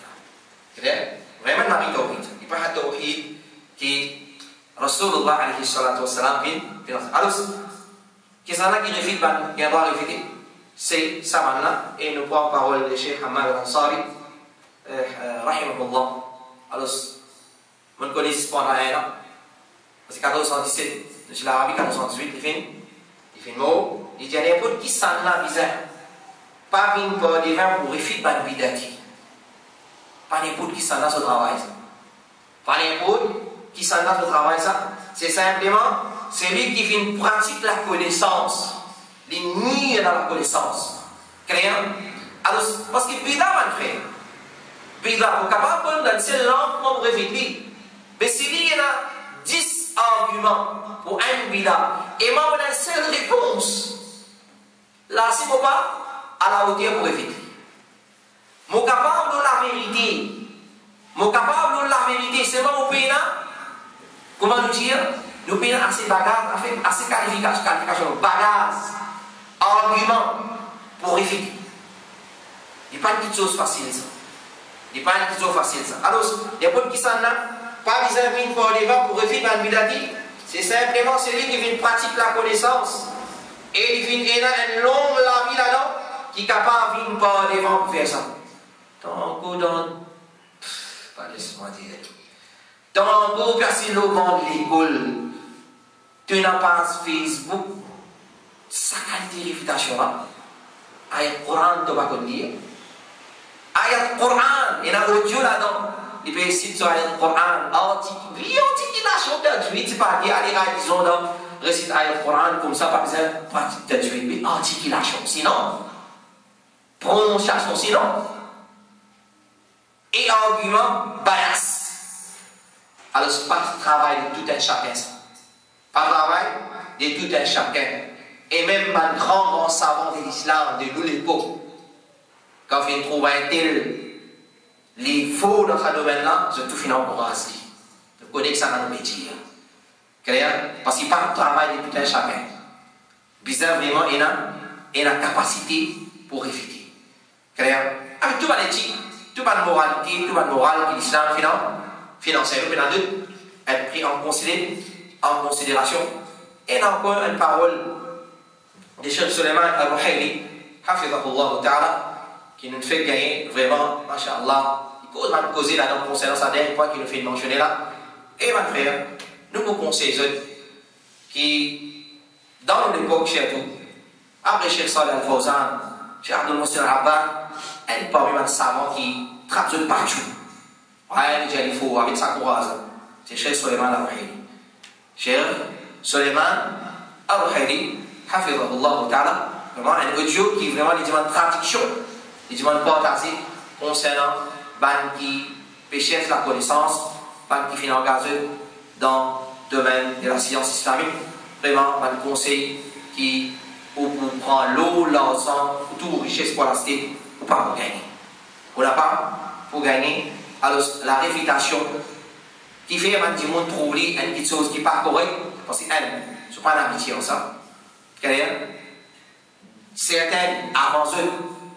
Clair? Vraiment marie tawhid. Il n'y a pas de tawhid qui Rasulullah alayhi salatu wassalam vient. Alors, qui est-ce qui réfute, qui doit réfuter? C'est ça maintenant, et nous prenons parole de Cheikh Hamad al-Ansari, rahimahullah. Alors, on connaît ce point là. C'est 1417, de l'Arabie 1418, il fait mot, il dit à n'importe qui s'en a bizarre. Pas une pour des vins pour réfuter par bidati. Pas n'importe qui s'en a ce travail. Pas n'importe qui s'en a ce travail. C'est simplement celui qui fait une pratique la connaissance. Les nier dans la connaissance. Créant. Alors, parce que bida, mon frère. Bida, on est capable de dire lentement pour réfuter. Mais s'il y a 10 arguments pour un bida et moi on a une seule réponse là c'est mon pas à la hauteur pour éviter mon capable de la vérité c'est moi mon pays là comment nous dire nous pays assez bagage assez qualification bagage argument pour éviter il n'y a pas une petite chose facile ça alors il y a beaucoup qui s'en a pas vis-à-vis pour les vents pour réfuter un bidati, c'est simplement celui qui vient pratiquer la connaissance et il vient une longue la vie là-dedans qui est capable de venir par les vents pour faire ça. Tant que dans. Pas laisse-moi dire. Tant que personne au monde de l'école, tu n'as pas Facebook, ça qualité de réfutation là, avec Coran, tu vas dire. ayat Quran, il y a un audio là-dedans. Il peut essayer sur ayat Quran. Anti-lâche, tajwid, c'est pas dire, allez, disons, récite ayat Quran, comme ça, par exemple, pratique tajwid, mais anti-lâche, sinon, prononciation, sinon, et argument, bias. Alors, c'est pas le travail de tout un chacun, ça. Pas le travail de tout un chacun. Et même un grand savant de l'islam, de nous l'époque, quand il trouve un tel, les faux dans ce domaine-là, c'est tout fini en courage. Je connais que ça dans nos métiers. Parce qu'il n'y a pas de travail de tout un chacun. Bizarre, vraiment, il a la capacité pour réfuter. Avec tout l'éthique, toute la moralité, toute la morale que l'islam financier, il y en a deux, être pris en considération. Et encore une parole de Cheikh Suleiman al-Ruhaili, hafizahullah ta'ala, qui nous fait gagner vraiment, masha'Allah, il va nous causer là dans concernant ça dernier point qu'il nous fait mentionner là. Et ma frère, nous vous conseillons qui, dans l'époque chez nous, après Cheikh Salih al-Fawzan, Cheikh Abdul Muhsin al-Abbad, elle parmi les savants qui traduisent partout. Ouais, il faut avec sa courage. C'est Cheikh Suleiman al-Ruhaili. Cheikh Suleiman al-Ruhaili, hafizahullah ta'ala, vraiment un audio qui vraiment les demande traduction. Il demande partager concernant ban qui péchent la connaissance, ban qui finit engagé dans le domaine de la science islamique. Vraiment, un conseil qui pour prendre l'eau, l'argent, toute richesse scolastique, ou pas pour gagner. On n'a pas pour gagner. Alors, la réfutation qui fait que du monde trouver une petite chose qui n'est pas correcte, parce que ce n'est pas une habitude en ça. Certaines avant eux,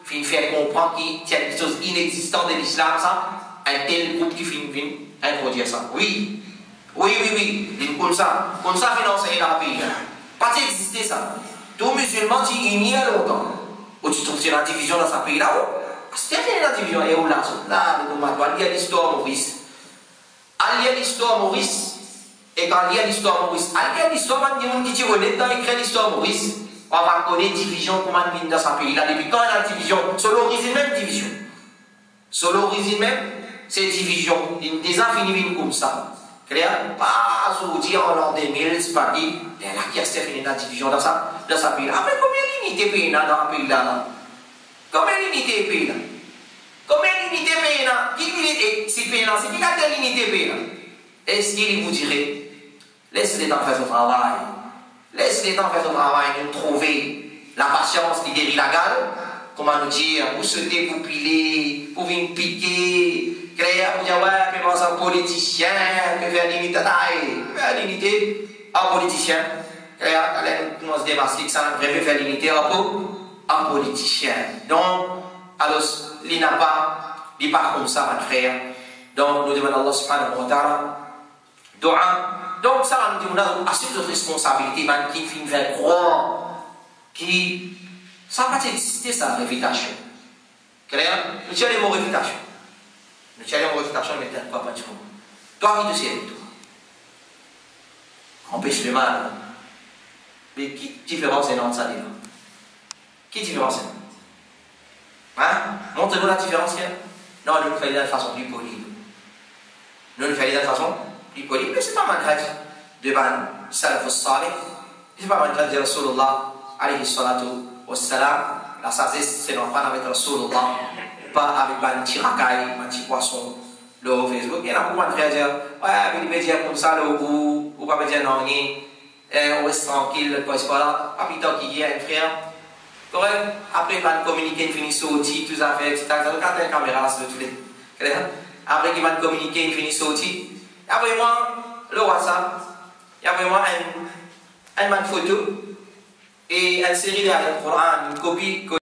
fin faire comprendre qu'il y a quelque chose inexistant de l'islam, ça, un tel groupe qui finit introduire ça. Oui, comme ça financer dans le pays. Pas d'exister ça. Tout musulman qui est unis à longtemps. Où tu trouves la division dans ce pays-là, c'est la division, et où là, il y a l'histoire Maurice. Il y a l'histoire Maurice, et quand il y a l'histoire Maurice, il y a l'histoire de monde qui est honnête dans écrire l'histoire Maurice. On va connaître division comment vient dans ce pays-là. Depuis quand il y a la division? Sur l'origine même division. Sur l'origine même, c'est division. Il y a des infinies comme ça. Clair? Pas aujourd'hui en l'an 2000, c'est pas dit. Il y a la qui a fini la division dans ce pays-là. Après, combien d'unités pays dans ce pays-là? Combien d'unités pays-là? Combien d'unités pays-là? Qui unité si pays-là? C'est qui a telle unité pays-là? Est-ce qu'il vous dirait, laissez-les temps faire son travail. Laissez-les temps faire son travail, nous trouver la patience qui guérit la gale. Comment nous dire, vous souhaitez vous piler, vous venir piquer, créer, vous dire, ouais, puis moi, c'est un politicien, que faire l'unité, faire l'unité, un politicien. Créer, allez, nous se démasquer que ça n'a vraiment faire l'unité, un politicien. Donc, alors, il n'a pas comme ça, mon frère. Donc, nous demandons à Allah subhanahu wa ta'ala, doa. Donc, ça, nous demandons à cette responsabilité, qui finit faire croire, qui. Ça n'a pas existé, ça, réfutation. Clair? Nous tiens les mots réfutation. Nous tiens les mots réfutation, mais t'as pas du tout. Toi, qui te sais, toi? Empêche le mal. Mais qui différence est dans ça, déjà? Qui différence est? Hein? Montre-nous la différence qu'il y a. Non, nous le faisons de façon plus polie. Nous le faisons de façon plus polie. Mais ce n'est pas manhaj de ban salaf al-salih. Ce n'est pas manhaj de Rasulullah, alayhi salatu wassalam. La sagesse, c'est d'en prendre avec Rasulullah, pas avec ban tirakai, un petit poisson, le Facebook. Il y en a beaucoup de frères qui disent, ouais, mais il peut dire comme ça, le goût, ou pas me dire non, on reste tranquille, quoi, c'est pas là. Pas plus tard qu'il y a un frère. Correct? Après, il va communiquer, il finit sorti, tout ça fait, etc. Quand il y a une caméra, c'est de tous les. Après, il va communiquer, il finit sorti. Après, moi, le WhatsApp, il y a vraiment une photo et une série de Coran, une copie.